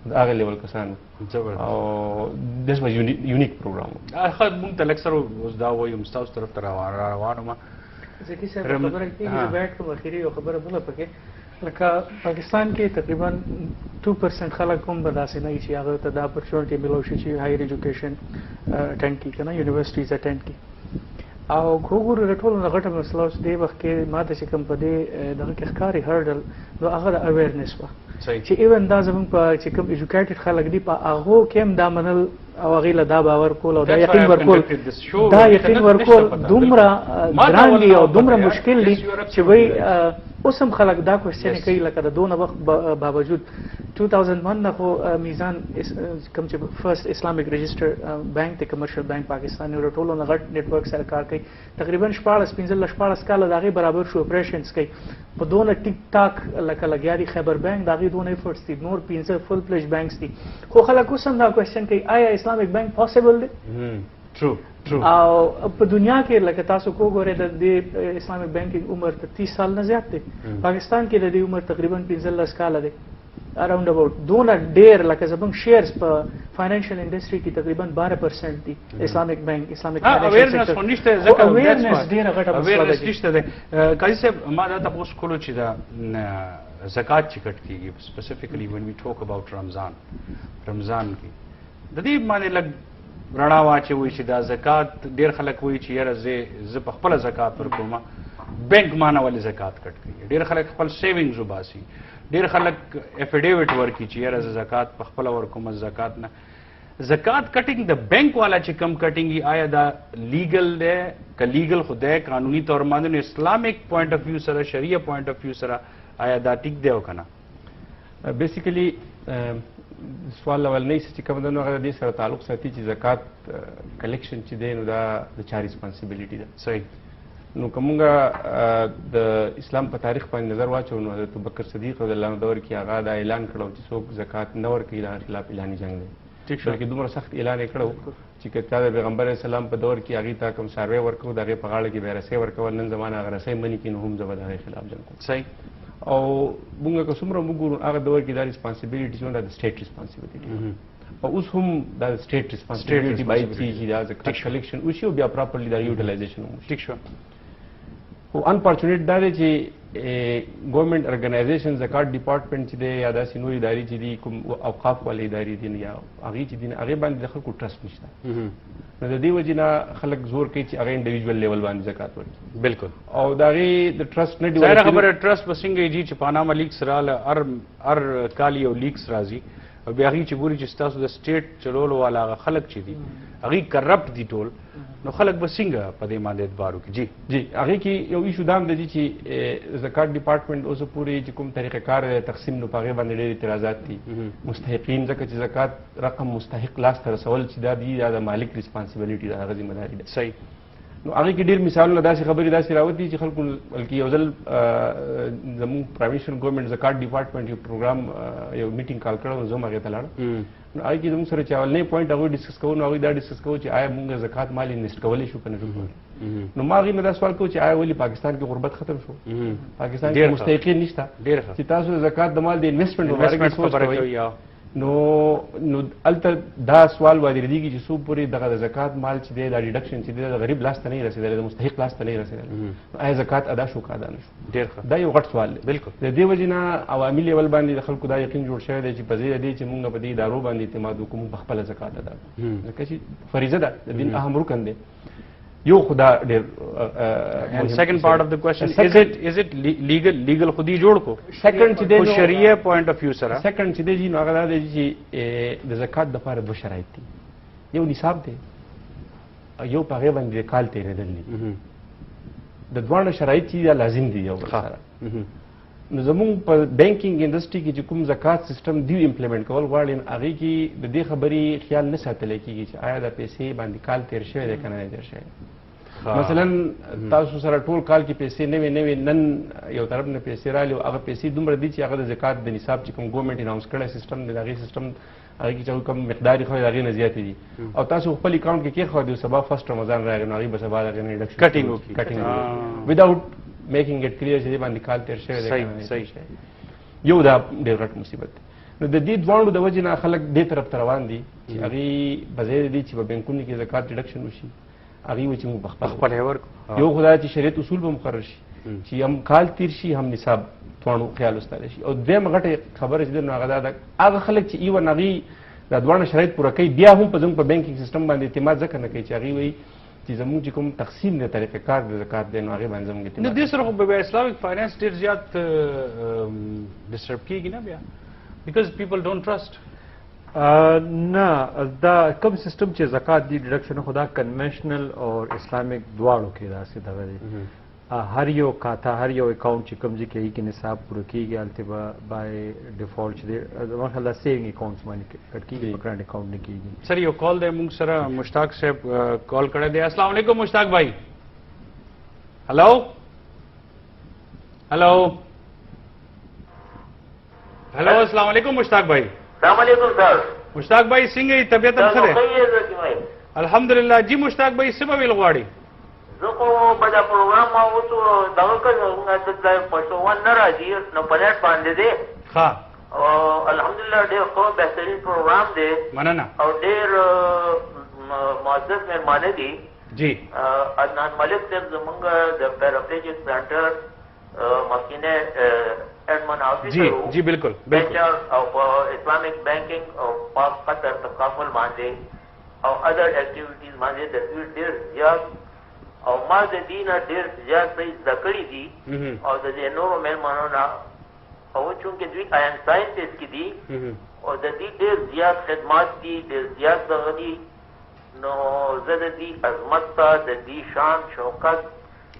د هغه لیول کسان او دس واز یونیک پروګرام مونږ ته لږ سره اوس دا وایو ستاسو طرف ته روان وم ذکي صاحب خبره کېږي بیټ کوم اخري یو خبره بله پکې لکه پاکستان کې تقریبا 2% خلک هم به داسې نه وي چې هغه ته دا اپرچونټي میلو شي چې هایر ایجوکیشن اټینډ کړي که نه یونیورسټیز اټینډ کړي او که وګورو د ټولو نه غټه مسله اوس دې وخت کې ما ته چې کوم په دې دغه کې ښکاري هرډل نو هغه د اویرنس وه چې ایون دا زموږ په چې کوم ایجوکیټډ خلک دي په هغو کې هم دا منل او هغې له دا باور کول او دا یقین ورکول دومره ګران دي او دومره مشکل دي چې وایي اوس هم خلک دا کوشچنې کوي لکه د دونه وخت باوجود 2001 نه خو میزان کوم چې فرست اسلامیک رجسټر بانک دی کمرشل بانک پاکستان یو ټولو نه غټ نیټورک سره کار کوي تقریبا 14 کاله د هغې برابر شو اپریشنز کوي په دونه ټیک ټاک لکه لګیا دي خیبر بانک د هغې دونه ایفرټس دي نور 15 فل پلیج بانکس دي خو خلک اوس هم دا کوشچن کوي آیا اسلامیک بانک پاسبل دی او په دنیا کې لکه تاسو کو ګورئ د اسلامیک بانکینګ عمر 30 سال نه زیات دی پاکستان کې د دې عمر تقریبا 15 کاله دی اراوند اباوت دونه ډیر لکه زموږ شیرز په فاینانشل انډستری کې تقریبا 12% دي اسلامیک بانک اسلامیک فاینانشل سیکټر نشته ځکه اویرنس ډیره غټه مسله ده نشته قاضي صاحب ما دا تاسو کولو چې دا زکات چې کټ کیږي specifically when we talk about رمضان کې د دې باندې لګ رڼا واچوي چې دا زکات ډیر خلک وایي چې یاره زه په خپل زکات ورکوم بینک مانه ولې زکات کټ کوي ډیر خلک خپل سیوینګز وباسي ډیر خلک افیډیویټ ورکي چې یاره زه زکات په خپل ورکوم زکات نه زکات کټینګ د بینک والا چې کم کټینګ آیا دا لیګل دی که لیګل خدای قانوني تور باندې اسلامیک پوینټ اف ویو سره شریعه پوینټ اف ویو سره آیا دا ټیک دی او کنه بیسیکلی سوال اول نه چې کوم د نوغه د سره تعلق ساتي چې زکات کلیکشن چې دی نو دا د چا ریسپانسیبিলিټي ده صحیح نو کومه د اسلام په تاریخ باندې نظر واچو نو حضرت ابوبکر صدیق رضی الله عنه دور کې هغه دا اعلان کړو چې څوک زکات نه ورکوي دا خلاف اعلان جنگ دی ٹھیک شو بلکې دومره سخت اعلان یې کړو چې کته د پیغمبر اسلام په دور کې هغه تا کوم سروي ورکو دغه په غاړه کې بیرسه ورکول نن زمانہ هغه رسې منی کې نو هم زبر خلاف جنگ کوي صحیح او موږ که څومره موږ هغه دور کې دا ریسپانسیبিলিټي څنګه د سټیټ ریسپانسیبিলিټي او اوس هم دا سټیټ ریسپانسیبিলিټي باید چې دا زکات کلیکشن او شی بیا پراپرلی دا یوټیلایزیشن وشي ٹھیک شو خو انفارچونیټ دا دی چې ګورنمنت ارګنایزیشن زکات ډپارټمنټ چې دی یا داسې نور ادارې چې دي کوم اوقاف والے ادارې دي یا هغې چې دي هغې باندې د خلکو ټرسټ نشته نو د دې وجې نه خلک زور کوي چې هغه انډیویژوال لیول باندې زکات ورکړي بالکل او د هغې د ټرسټ نه ظاهره خبره ټرسټ به څنګه یې چې پاناما لیکس راله هر کال یو لیکس راځي او بیا هغې چې ګوري چې ستاسو د سټیټ چلولو والا هغه خلک چې دي هغې کرپټ دي ټول نو خلک به څنګه په دې باندې اعتبار وکړي جی هغې کې یو ایشو دا هم دی چې زکات ډپارټمنټ اوس پورې چې کوم طریقه کار دی تقسیم نو په هغې باندې ډېر اعتراضات دي مستحقین ځکه چې زکات رقم مستحق لاس ته رسول چې دا دي دا د مالک ریسپانسیبিলিټي ده هغه ذمهداري ده صحیح نو هغې کې ډېر مثالونه داسې خبرې داسې راوتي چې خلکو بلکې یو ځل زموږ پروینشل ګورنمنټ زکات ډپارټمنټ یو پروګرام یو میټینګ کال کړی زه هم هغې ته لاړم نو هغې کې زموږ سره چې اولنی پوینټ هغوی ډسکس کوو نو هغوی دا ډسکس کوو چې آیا موږ زکات مال انویسټ کولی شو که نه شو نو ما هغې نه دا سوال کوو چې آیا ولې پاکستان کې غربت ختم شو پاکستان کې مستحقین نشته چې تاسو د زکات د مال د انویسټمنټ په باره کې سوچ کوئ نو هلته دا سوال واردېږي چې څو پورې دغه د زکات مال چې دی دا ډیډکشن چې دی د غریب لاس ته نه رسېدلی د مستحق لاس ته نه رسېدلی نو آیا زکات ادا شو که ادا نه شو ډېر ښه دا یو غټ سوال دی بالکل د دې وجې نه عوامي لیول باندې د خلکو دا یقین جوړ شوی دی چې په ځای دی چې موږ په دې ادارو باندې اعتماد وکړو موږ په خپله زکات ادا کړو ځکه چې فریضه ده د دین اهم رکن دی یو خدا ډېر and second part of the question is it legal خودي جوړ کو second چې د شریعه point of view سره second چې دی نو هغه دا دی چې د زکات لپاره دوه شرایط دي یو نصاب دی یو په هغې باندې کال تېرېدل دي د دواړو شرایط چې دا لازم دي یو بل سره نو زموږ په بینکینګ انډسټري کې چې کوم زکات سیستم دی امپلیمنٹ کول غواړي هغې کې د دې خبرې خیال نه ساتلی کېږي چې آیا د پیسې باندې کال تېر شوی دی که نه دی تېر شوی مثلا تاسو سره ټول کال کې پیسې نوې نن یو طرف نه پیسې رالي او هغه پیسې دومره دي چې هغه د زکات د نصاب چې کوم ګورنمنټ اناونس کړی سیستم دی د هغې سیستم هغې کې چې کوم مقدار یې ښوی د هغې نه زیاتې دي او تاسو خپل اکاونټ کې کېښودی او سبا فرسټ رمضان راغی نو هغې به سبا د هغې نه ډیډکشن کټینګ وکړي وداوټ میکینګ اټ کلیر چې دې باندې کال تېر شوی دی صحیح یو دا ډېر غټ مصیبت دی نو د دې دواړو د وجې نه خلک دې طرف ته روان دي چې هغې په ځای دی چې په بینکونو کې زکات ډیډکشن وشي هغې وایي چې موږ په خپل ورکړو یو خو دا چې شریعت اصول به مقرر شي چې هم کال تیر شي هم نصاب دواړو خیال وستلی شي او دویمه غټه خبره چې دی نو هغه دا ده هغه خلک چې ایون هغې دا دواړه شرایط پوره کوي بیا هم په زموږ په بینکینګ سیستم باندې اعتماد ځکه نه کوي چې هغې وایي چې زموږ چې کوم تقسیم دی طریقه کار د زکات دی نو هغې باندې زموږ اعتماد نو دې سره خو بیا اسلامیک فاینانس ډېر زیات ډسټرب کېږي نه بیا بیکاز پیپل ډونټ ټرسټ نه دا کوم سیستم چې زکات دی ډیډکشن خو دا کنونشنل او اسلامیک دواړو کې داسې دغه دی هر یو کاتا هر یو اکاؤنٹ چې کوم ځای کې هغې کې نصاب پوره کېږي هلته به بای ډیفالټ چې دی زما خیال دا سیوینګ اکاؤنټس باندې کټ کېږي په کرنټ اکاؤنٹ نه کېږي سر یو کال دی موږ سره مشتاق صاحب کال کړی دی السلام علیکم مشتاق بھائی هلو السلام علیکم مشتاق بھائی السلام علیکم سر مشتاق بھائی څنګه یې طبیعت هم ښه دی الحمدلله جی مشتاق بھائی څه به ویل غواړي زه خو په دا پروګرام ما اوس دغه کړی د پښتو نه راځي نو په نیټ باندې دی ښه او الحمدلله ډېر ښه بهترین پروګرام دی مننه او ډېر معزز مهربانه دي جی عدنان ملک صاحب زمونږ د پیراپلیجک سینټر مخکینه ایڈمن جی آفیسر جی بالکل بالکل او په اسلامیک بانکینګ او په قطر تکافل باندې او ادر اکټیویټیز باندې د دوی ډېر زیات او ما د دینه ډېر زیات څه زده کړي دي او د دې نورو مېلمانو نه او چونکې دوی آین ساینسز کې دي او د دې ډېر زیات خدمات دي ډېر زیات دغه دي نو زه د دې عظمت ته د دې شان شوکت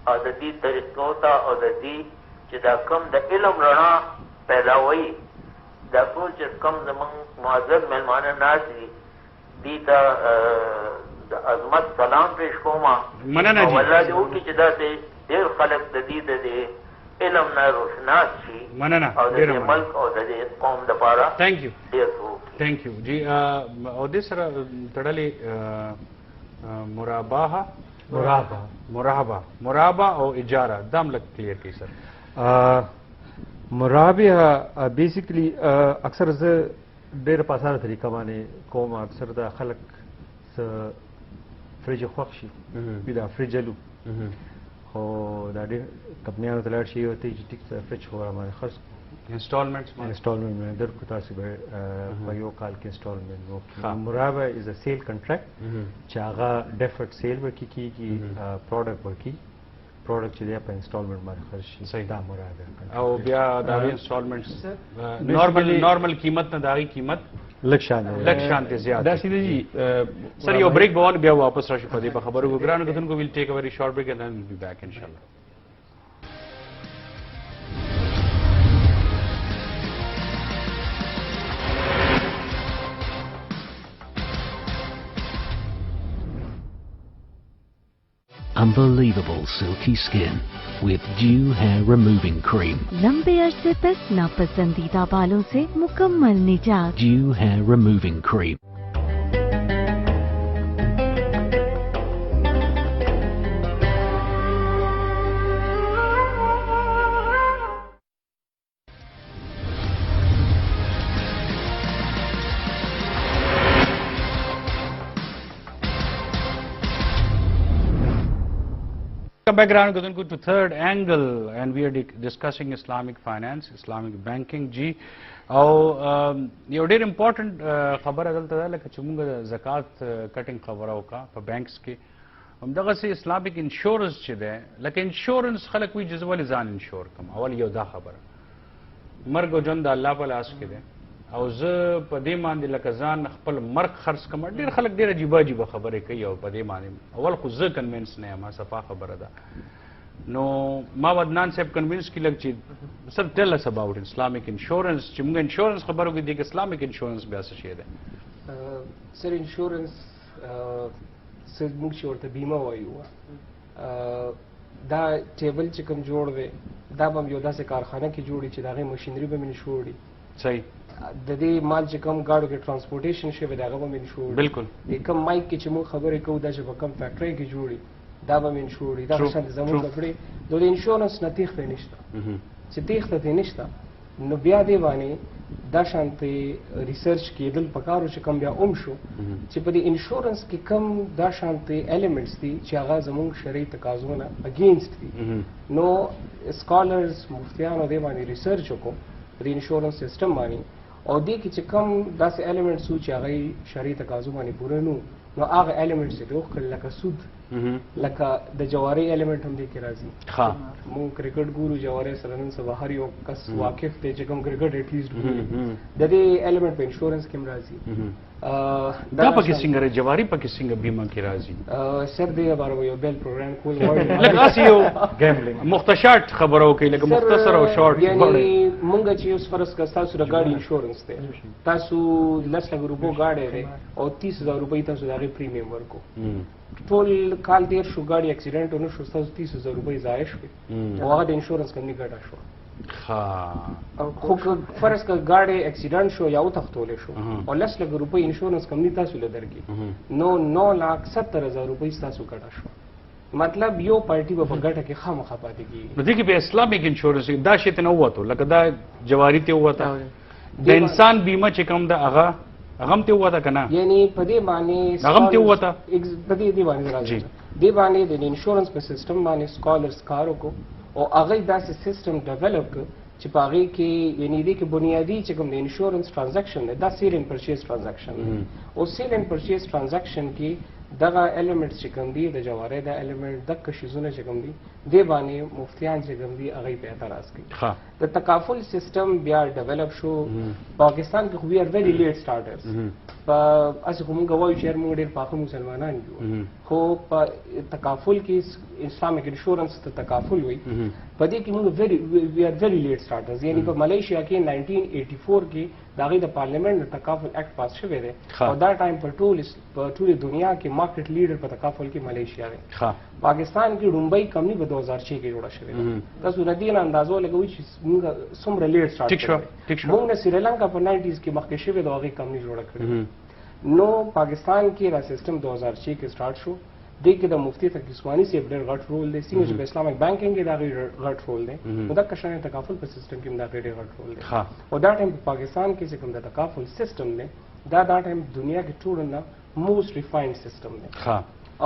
او د دې طریقو ته او د دې چې دا کم د علم رڼا پیداوي دا ټول چې کم زمونږ معزز مېلمانه ناست دي دې ته د عظمت سلام پیش کوم مننه جی او الله دې وکړي چې داسې ډېر خلک د دې د علم نه روشناس شي مننه او د ډېره دې مننه ملک او د دې قوم دپاره تھینک یو ډېر څه وکړي تھینک یو جی او دې سره تړلې مرابحه مرابحه او اجاره دام لګ کلیر کی سر مرابحه بیسیکلی اکثر زه ډېر په اسانه طریقه باندې کوم اکثر د خلک فریج خوښ شي دا فریجلو خو دا ډېر کمپنیانو ته لاړ شي او ته چې ټیک فریج خو را باندې خرڅ انسټالمنټس انسټالمنټ درکو تاسو به په یو کال کې انسټالمنټ وکړي مرابحه از ا سیل کنټراکټ چې هغه ډیفرډ سیل ورکی کیږي پروډکټ ورکی پروډکټ چې دی په انسټالمنټ باندې خرڅ شي دا مرابحه او بیا دا انسټالمنټس نارمل قیمت نه داغي قیمت لک شان ته زیات دا سیده جی سر یو بریک به بیا واپس راشي په دې په خبرو ګرانو کتونکو ویل ټیک ا ویری شارټ بریک اینڈ دین ویل بی بیک ان شاء الله Unbelievable silky skin with Dew hair removing cream. लंबे अरसे तक नापसंदीदा बालों से मुकम्मल निजात। Dew hair removing cream. Welcome back around to third angle and we are discussing Islamic finance, Islamic banking जी और ये ढेर important खबर अदलता है लेकिन चुमुंगा ज़कात कटिंग खबरों का पर बैंक्स के हम दगा से Islamic insurance चिदे लेकिन insurance खलक कोई जज़ वाली जान इंश्योर कम अवल ये उदा खबर मर्ग जंद अल्लाह पर आस के दे او زه په دې باندې لکه ځان خپل مرګ خرڅ کوم ډېر خلک ډېر عجیبه عجیبه خبرې کوي او په دې باندې اول خو زه کنوینس نه یم صفا خبره ده نو ما ودنان صاحب کنوینس کی لګ چې سر ټیل اس اباوت اسلامیک انشورنس چې موږ انشورنس خبرو کې دي کې اسلامیک انشورنس بیا څه شی ده سر انشورنس سر موږ چې ورته بیمه وایو دا ټیبل چې کوم جوړ دی دا به یو داسې کارخانه کې جوړي چې د هغې مشینري به مې انشوري صحیح د دې مال چې کوم ګاډو کې ټرانسپورټیشن شوی دی هغه به مې انشور بالکل د کوم مایک کې چې موږ خبرې کوو دا چې په کوم فیکټرۍ کې جوړي دا به مې انشوري دا شان زموږ کپړې د انشورنس نه تېښته نشته چې تېښته ترې نشته نو بیا دې باندې دا شانتې ریسرچ کېدل پکارو چې کوم بیا شو چې په دې انشورنس کې کوم دا شانتې ایلیمنټس دي چې هغه زموږ شرعي تقاضو نه اګینسټ دي نو سکالرز مفتیانو دې باندې ریسرچ وکړو د انشورنس سیستم باندې او دې کې چې کوم داسې ایلیمنټس وو چې هغه شرعي تقاضو باندې پوره نو هغه ایلیمنټس دې وکړل لکه سود لکه د جواري ایلیمنټ هم دې کې راځي مونږ کرکټ ګورو جواري سره نن سبا هر یو کس واقف دی چې کوم کرکټ اټلیسټ ګوري د دې ایلیمنټ په انشورنس کې هم راځي دا پکې څنګه جواري پکې څنګه بیمه کې راځي سر دې بارو یو بیل پروګرام کول غواړي لکه اسی یو ګیمبلینګ مختصر خبرو کې لکه مختصر او شارټ یعنی مونږ چې اوس فرض کړه تاسو د ګاډي انشورنس ته تاسو 10 لک روپو گاډي ده او 30000 روپۍ تاسو دغه پریمیم ورکو ټول کال ډیر شو ګاډي اکسیډنټ ونه شو تاسو 30000 روپۍ ضایع شوې او هغه د انشورنس کمپنی ګټه شو خو فرض کړه ګاډي اکسیډنټ شو یا وتښتول شو او 10 لک روپۍ انشورنس کمپنی تاسو له درکې نو 9,70,000 روپۍ تاسو ګټه شو مطلب یو پارټي په ګټه کې خامخا پاتې کیږي نو دغه په اسلامیک انشورنس دا شی ته نه وته لکه دا جواری ته وته د انسان بیمه چې کوم دا هغه هم ته وته کنه یعنی په دې باندې هغه ته وته په دې باندې راځي دې باندې د انشورنس په سیستم باندې سکالرز کارو کو او هغه داسې سیستم ډیولپ کړ چې په هغې کې یعنې دې کې بنیادي چې کوم د انشورنس ټرانزیکشن دی دا سیل اینډ پرچیز ټرانزیکشن دی او سیل اینډ پرچیز ټرانزیکشن کې دغه ایلیمنټس چې کوم دي د جوارې د ایلیمنټ دغه شیزونه چې کوم دي دې باندې مفتیان چې کوم دي هغې په اعتراض کوي د تکافل سیستم بیا ډیولپ شو پاکستان کې خو وی آر ویری لیټ سټارټرز په اسې خو مونږ وایو چې موږ ډېر پاخه مسلمانان یو خو په تکافل کې اسلامیک انشورنس ته تکافل وي په دې کې موږ وی آر ویری لیټ سټارټرز یعنی په ملیشیا کې 1984 کې د هغې د پارلیمنټ د تکافل ایکټ پاس شوی دی او دا ټایم په ټولې دنیا کې مارکیټ لیډر په تکافل کې ملیشیا دی پاکستان کې ډومبۍ کمپني په 2006 کې جوړه شوې ده تاسو د دې نه اندازه لګوئ چې موږ څومره لیټ سټارټ کړو موږ نه سریلانکا په 90s کې مخکې شوې ده هغې کمپني جوړه کړې نو پاکستان کې دا سیستم 2006 کې سټارټ شو دې کې د مفتي تقي عثماني صاحب ډېر غټ رول دی څنګه چې په اسلامک بانکینګ کې دا غټ رول دی نو دا کشان تکافل په سیستم کې دا ډېر غټ رول دی او دا ټایم په پاکستان کې چې کوم د تکافل سیستم دی دا ټایم دنیا کې ټول نه موست ریفاینډ سیستم دی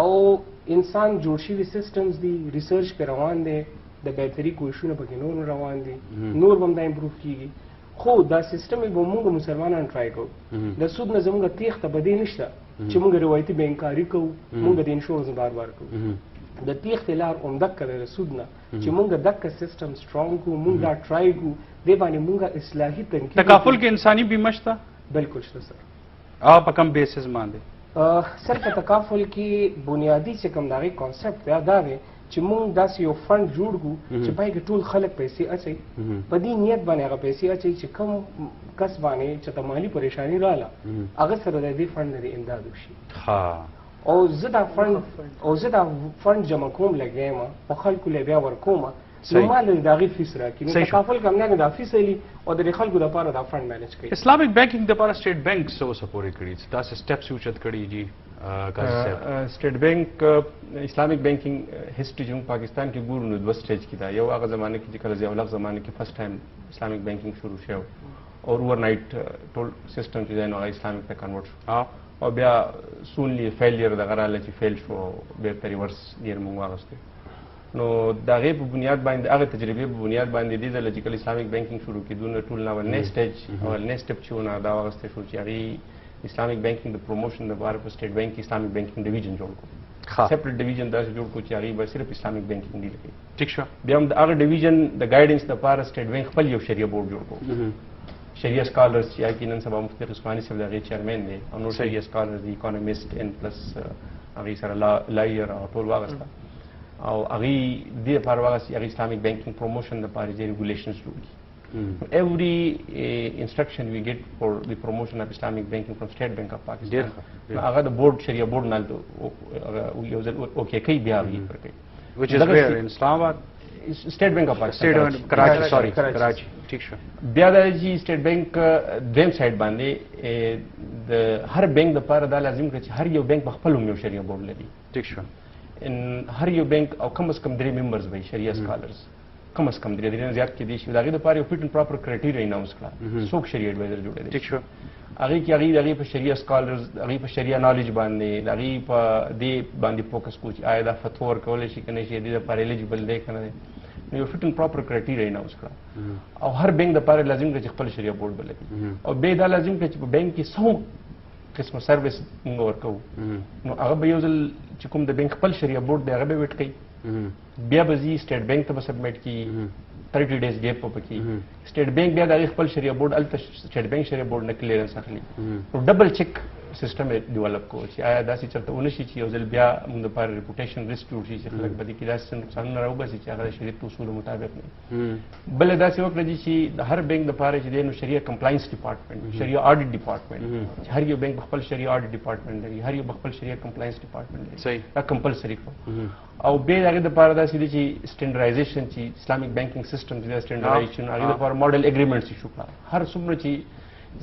او انسان جوړ شوي سیستمز دي ریسرچ پې روان دی د بهتري کوششونه پکې نور روان دي نور به هم دا امپروف کیږي خو دا سیستم به موږ مسلمانان ټرای کوو د سود نه زموږ تیښته به دې نشته چې موږ روایتي بینکاري کوو موږ د انشورنس بار کوو د تیښتې لار همدقه ده د سود نه چې موږ دقه سیستم سټرانګ کړو موږ دا ټرای کوو دې باندې موږ اصلاحي تنقید تکافل کې انساني بیمه شته بالکل شته سر په کم بیسس باندې سر په تکافل کې بنیادي چې کوم د هغې کانسپټ دی دا دی چې موږ داسې یو فنډ جوړ کړو چې پای کې ټول خلک پیسې اچوي په دې نیت باندې هغه پیسې اچوي چې کوم کس باندې چې ته مالي پریشاني راغله هغه سره د دې فنډ نه امداد وشي او زه دا فنډ جمع کوم لګیم په خلکو له بیا ورکوم نو مال د هغې فیس راکړي نو تکافل کمپنیانې دا فیس اخلي او د خلکو دپاره دا فنډ مینج کوي اسلامک بانکینګ دپاره سټیټ بانک څه وسپورې کړي داسې سټیپس اوچت کړي جي سټیټ بانک اسلامک بانکینګ هسټري چې پاکستان کې ګورو نو دوه سټیج کې ده یو هغه زمانه کې چې کله ضیاء الحق زمانه کې فرست ټایم اسلامک بانکینګ شروع شو او اوور نایټ ټول سیستم چې دی نو اسلامک ته کنورټ شو او بیا سونلی فیلیر دغه راغله چې فیل شو بیرته ریورس ډېر موږ واغستې نو د هغې په بنیاد باندې هغه تجربې په بنیاد باندې دې ځله چې کله اسلامک بانکینګ شروع کېدو نو ټول نه اولنی سټیج اولنی سټپ چې و نه دا واغستی شو چې هغې اسلامک بانکینګ د پروموشن دپاره په سټیټ بانک کې اسلامک بانکینګ ډویژن جوړ کړو سپریټ ډویژن داسې جوړ کړو چې هغې به صرف اسلامک بانکینګ ډیل کوي ټیک شو بیا هم د هغه ډویژن د ګایډنس دپاره سټیټ بانک خپل یو شریعه بورډ جوړ کړو شریعه سکالرز چې هغې کې نن سبا مفتي عثماني صاحب د هغې چیرمین دی او نور شریعه سکالرز دي اکانومیسټ ان پلس هغې سره لایر او ټول واغسته او هغې دې لپاره واغستې هغې اسلامک بانکینګ پروموشن دپاره چې ریګولیشنز جوړ کړي every instruction we get for the promotion of Islamic banking from State Bank of Pakistan. هغه د بورډ شریعه بورډ نه یو ځل اوکې کوي بیا هغې ورکوي which is where in Islamabad State Bank of Pakistan Karachi sorry Karachi ٹھیک شو بیا دا چې سټیټ بانک دویم سایډ باندې د هر بانک دپاره دا لازم کړه چې هر یو بانک په خپل هم یو شریعه بورډ لري ټیک شو هر یو بانک او کم از کم 3 ممبرز وي شریعه سکالرز کم از کم 3 نه زیات کې دي چې د هغې دپاره یو فټ اینډ پراپر کرایټیریا اناؤنس کړه څوک شریعه ایډوایزر جوړېدی ټیک شو هغې کې هغې په شریعه سکالرز هغې په شریعه نالج باندې د هغې په دې باندې فوکس کوو چې آیا دا فتوا ورکولی شي که نه شي دې دپاره ایلیجبل دی که نه دی نو یو فټ اینډ پراپر کرایټیریا اناؤنس کړه او هر بینک دپاره لازم کړه چې خپل شریعه بورډ ولري او بیا دا لازم کړه چې په بینک کې څه قسمه سروس موږ ورکوو نو هغه به یو ځل چې کوم د بینک خپل شریعه بورډ دی هغه به ویټ کوي بیا به ځي سټیټ بینک ته به سبمیټ کړي 30 days ګیپ په پکې سټیټ بینک بیا د هغې خپل شریعه بورډ هلته سټیټ بینک شریعه بورډ نه کلیرنس اخلي نو ډبل چیک سیستم یې ډیولپ کوو چې آیا داسې چېرته ونه شي چې یو ځل بیا موږ دپاره ریپوټیشن رسک جوړ شي چې خلک به دې کې داسې څه نقصانونه راوباسي چې هغه د شریعت اصولو مطابق نه بله داسې وکړه چې د هر بینک دپاره چې دی نو شریعه کمپلاینس ډپارټمنټ شریعه آډیټ ډپارټمنټ چې هر یو بینک خپل شریعه آډیټ ډپارټمنټ لري هر یو خپل شریعه کمپلاینس ډپارټمنټ لري دا کمپلسري کړو او بیا د هغې دپاره داسې دی چې سټینډرایزیشن چې اسلامک بانکینګ سیسټم چې دا سټینډرایزیشن هغې دپاره ماډل اګریمنټس ایشو کړه هر څومره چې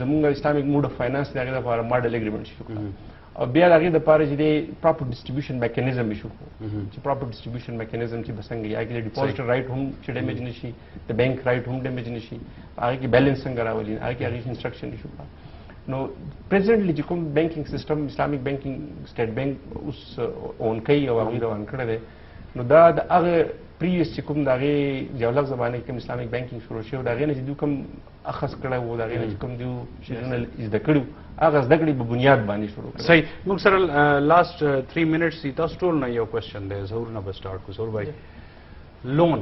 زمونږ اسلامک موډ اف فاینانس د هغې دپاره ماډل اګریمنټس ایشو کړه او بیا د هغې دپاره چې دی پراپر ډسټریبیوشن میکانیزم ایشو کړو چې پراپر ډسټریبیوشن میکانیزم چې به څنګه وي هغې کې د ډپوزیټر رایټ هم چې ډیمیج نه شي د بینک رایټ هم ډیمیج نه شي هغې کې بیلنس څنګه راولي هغې کې هغې انسټرکشن ایشو کړه نو پریزنټلی چې کوم بینکینګ سیسټم اسلامک بینکینګ سټیټ بینک اوس اون کوي او هغوی روان کړی دی نو دا د هغه پریویس چې کوم د هغې ډیولپ زمانه کې کوم اسلامک بانکینګ شروع شوی د هغې نه چې دوی کوم اخذ کړی و د هغې نه چې کوم دوی شیزونه زده کړي هغه زده کړې په بنیاد باندې شروع کړي. صحیح. موږ سره لاست 3 منټس دي. تاسو ټول نه یو کوېسچن دی. ظهور نه به سټارټ کړو. ظهور بھائی, لون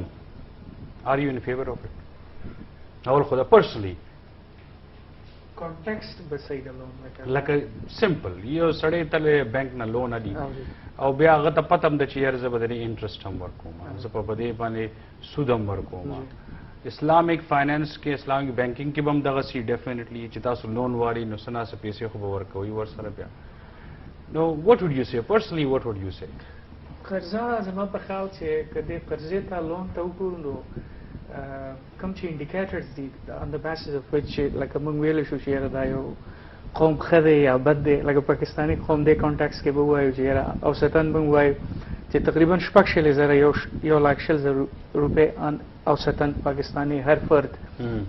آر یو ان فیور آف اٹ؟ اول خدا پرسنلی کانټیکسټ به صحیح د لون لکه سمپل یو سړی تل بینک نه لون الی او بیا هغه ته پته هم ده چې یار زه به د دې انټرسټ هم ورکوم, زه په دې باندې سود هم ورکوم. اسلامک فاینانس کې اسلامک بینکینګ کې به هم دغسې ډیفینیټلی چې تاسو لون واړي نو څه ناڅه پیسې خو به ورکوئ ورسره بیا. نو وټ وډ یو سی پرسنلی وټ وډ یو سی؟ قرضه زما په خیال چې که دې قرضې ته لون ته وګورو نو کوم چې انډیکیټرز دي on the basis of which لکه موږ ویلی شو چې یاره دا یو قوم ښه دی یا بد دی, لکه پاکستاني قوم دې کانټیکس کې به ووایو چې یاره اوسطا به ووایو چې تقریبا 1,000,000 1,00,000 روپۍ اوسطا پاکستاني هر فرد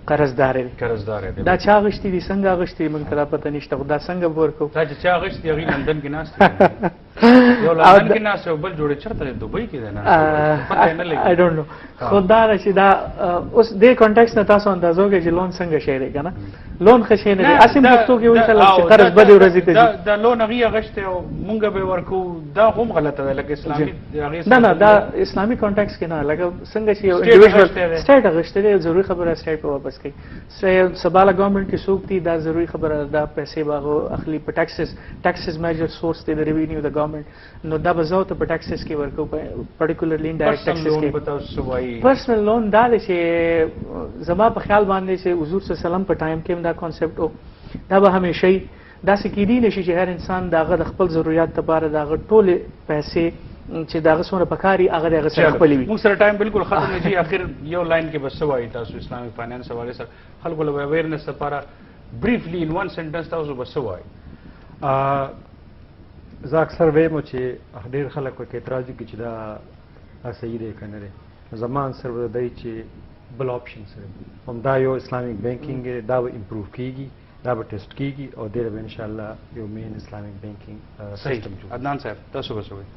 قرضدار دی. دا چا اخیستي دي, څنګه اخیستي دي, موږ ته دا پته نشته. خو دا څنګه به ورکوو؟ دا چې چا اخیستي هغوی لندن کې ناست دي, یو لندن کې ناست او بل جوړې چېرته دی, دوبۍ کې دی ناست, پته یې نه لګي. I don't know. خو دا ده چې دا اوس دې کانټیکس نه تاسو اندازه وکړئ چې لون څنګه شی دی که نه. لون ښه شی نه دی. هسې پښتو کې وایي خلک چې قرض بدې ورځې ته ځي. دا لون هغوی اخیستی او مونږ به یې ورکوو, دا هم غلطه ده. لکه اسلامي نه دا اسلامي کانټیکس کې نه, لکه څنګه چې یو انډیویژوال سټیټ اخیستی دی, ضروري خبره سټیټ به واپس کوي. سباله ګورنمنټ کې څوک دي دا ضروري خبره ده, دا پیسې به هغه اخلي په ټیکسز میجر سورس دی د ریوینیو د ګورنمنټ, نو دا به زه ته په ټیکسز کې ورکوو, پرټیکولرلی انډایرکټ ټیکسز کې. پرسنل لون دا دی چې زما په خیال باندې چې حضور صلی الله علیه وسلم په ټایم کې هم دا کانسیپټ و, دا به همیشه داسې کیدی نشي چې هر انسان د هغه د خپل ضرورت لپاره د هغه ټولې پیسې چې د هغه څومره پکاري هغه د هغه سره خپلې وي. موږ سره ټایم بالکل ختم دی. اخر یو لاین کې بس څه وایي تاسو اسلامک فاینانس حوالې سره خلکو له اویرنس لپاره بریفلی ان ون سنټنس تاسو بس څه وایي؟ زه اکثر وایم چې ډېر خلک پکې اعتراض کوي چې دا صحیح دی که نه دی. زما انسر به دی چې بل آپشن سره همدا یو اسلامک بینکینګ دی, دا به امپروو کېږي, دا به ټیسټ کېږي او دې به انشاءالله یو مین اسلامک بینکینګ سیسټم جوړ. عدنان صاحب تاسو به څه وایي؟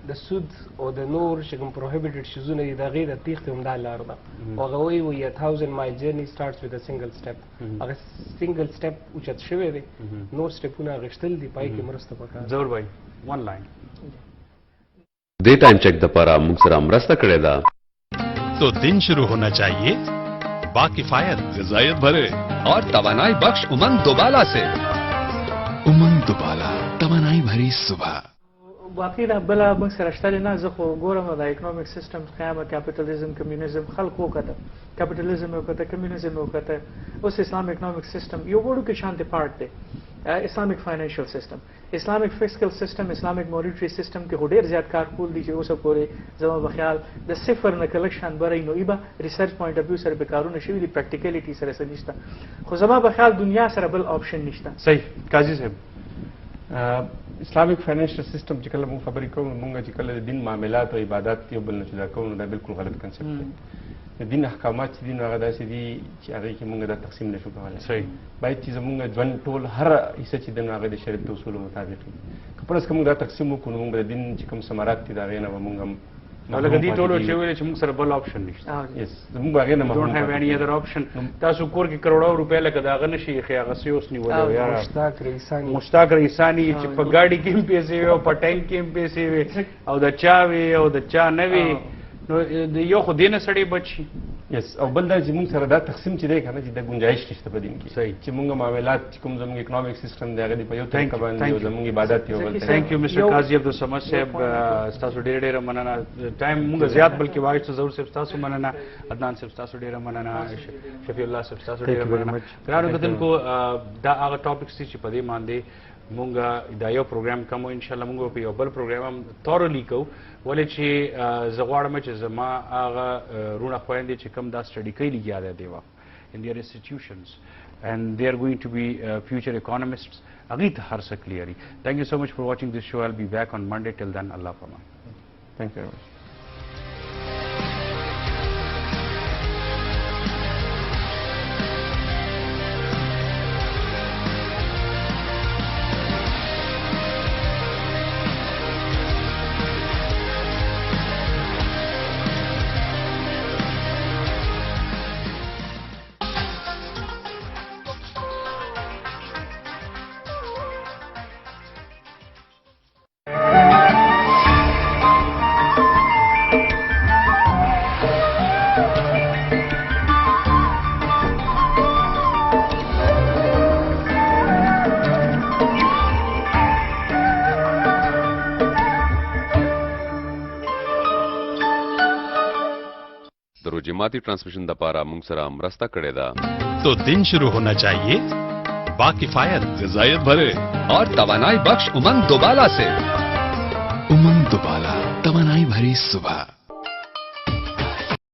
د سود او د نور چې کوم پروهیبیټډ شیزونه دي د هغې د تیښتې همدا لار ده. او هغه وایي 1000 mile journey starts with a single step. هغه سنګل سټپ اوچت شوی دی, نور سټپونه اخیستل دي, پای کې مرسته پکار. ظهور بھائی ون لاइन. دې ټایم چیک د پاره موږ سره مرسته کړې ده. तो दिन शुरू होना चाहिए बाकिफायत, गजायत भरे और तवानाई बख्श उमंग दोबाला से. उमंग दोबाला, तवानाई भरी सुबह. واقعي دا بله موږ سره شته نه. زه خو ګورم د اکنامک سیسټم قیامه کیپیټالیزم کمیونیزم خلق وکړه, کیپیټالیزم وکړه, کمیونیزم وکړه, اوس اسلام اکنامک سیسټم یو وړو کې شانتې پارټ دی. اسلامک فاینانشل سیسټم, اسلامک فسکل سیسټم, اسلامک مونیټري سیسټم کې خو ډېر زیات کار کول دي چې اوسه پورې زما په خیال د صفر نه کلکشن برئ نو ایبه ریسرچ پوینټ اف ویو سره به کارونه شوي دي, پریکټیکلیټي سره څه نشته. خو زما په خیال دنیا سره بل آپشن نشته. صحیح. قاضي صاحب اسلامک فاینانشل سیسټم چې کله موږ خبرې کوو موږ چې کله د دین معاملات او عبادات یو بل نه جدا کوو نو دا بالکل غلط کنسپټ دی. د دین احکامات چې دي نو هغه داسې دي چې هغې کې موږ دا تقسیم نشو کولی. صحیح. باید چې زموږ ژوند ټول هر حصه چې دی نو هغه د شریعت د اصولو مطابق وي. که فرض که موږ دا تقسیم وکړو نو موږ د دین چې کوم ثمرات دي د هغې نه به موږ هم لکه دې ټولو چې ویلې چې موږ سره بل آپشن نشته. زموږ هغې نه ډونټ هیو اني ادر آپشن. تاسو کور کې کروڑو روپۍ لکه د هغه نشي ایښی, هغه سې اوس نیولې و یاره مشتاق رئیساني چې په ګاډي کې هم پیسې وي او په ټینک کې هم پیسې وي او د چا وي او د چا نه وي, نو یو خو دې نه سړی بچ شي. یس او بل دا چې موږ سره دا تقسیم چې دی که نه چې د گنجایش نشته په دین کې. صحیح. چې موږ معاملات چې کوم زموږ اکنامک سیسټم دی هغه دی په یو طریقه باندې او زموږ عبادت یو بل. تھینک یو مسټر قاضي عبدالصمد صاحب, ستاسو ډېره ډېره مننه. ټایم موږ زیات بلکې واغېستو. ظهور صاحب ستاسو مننه, عدنان صاحب ستاسو ډېره مننه, شفیع الله صاحب ستاسو ډېره مننه. ګرانو کتونکو دا هغه ټاپکس دي چې په دې باندې مونږ دا یو پروګرام کوو. انشاءالله مونږ په یو بل پروګرام هم تورلی کوو, ولې چې زه غواړم چې زما هغه رونه خویندې چې کوم دا سټډي کوي لګیا دی دی وخت in their institutions and they are going to be future economists. هغوی ته هر څه کلیري. Thank you so much for watching this show. I'll be back on Monday. Till then, Allah Faman. Thank you very much. د روجماتي ट्रांसमिशन د پاره موږ سره مرسته کړې ده. तो दिन शुरू होना चाहिए बाकिफायत, गजायत भरे और तवानाई बख्श उमंग दोबाला से. उमंग दोबाला, तवानाई भरी सुबह.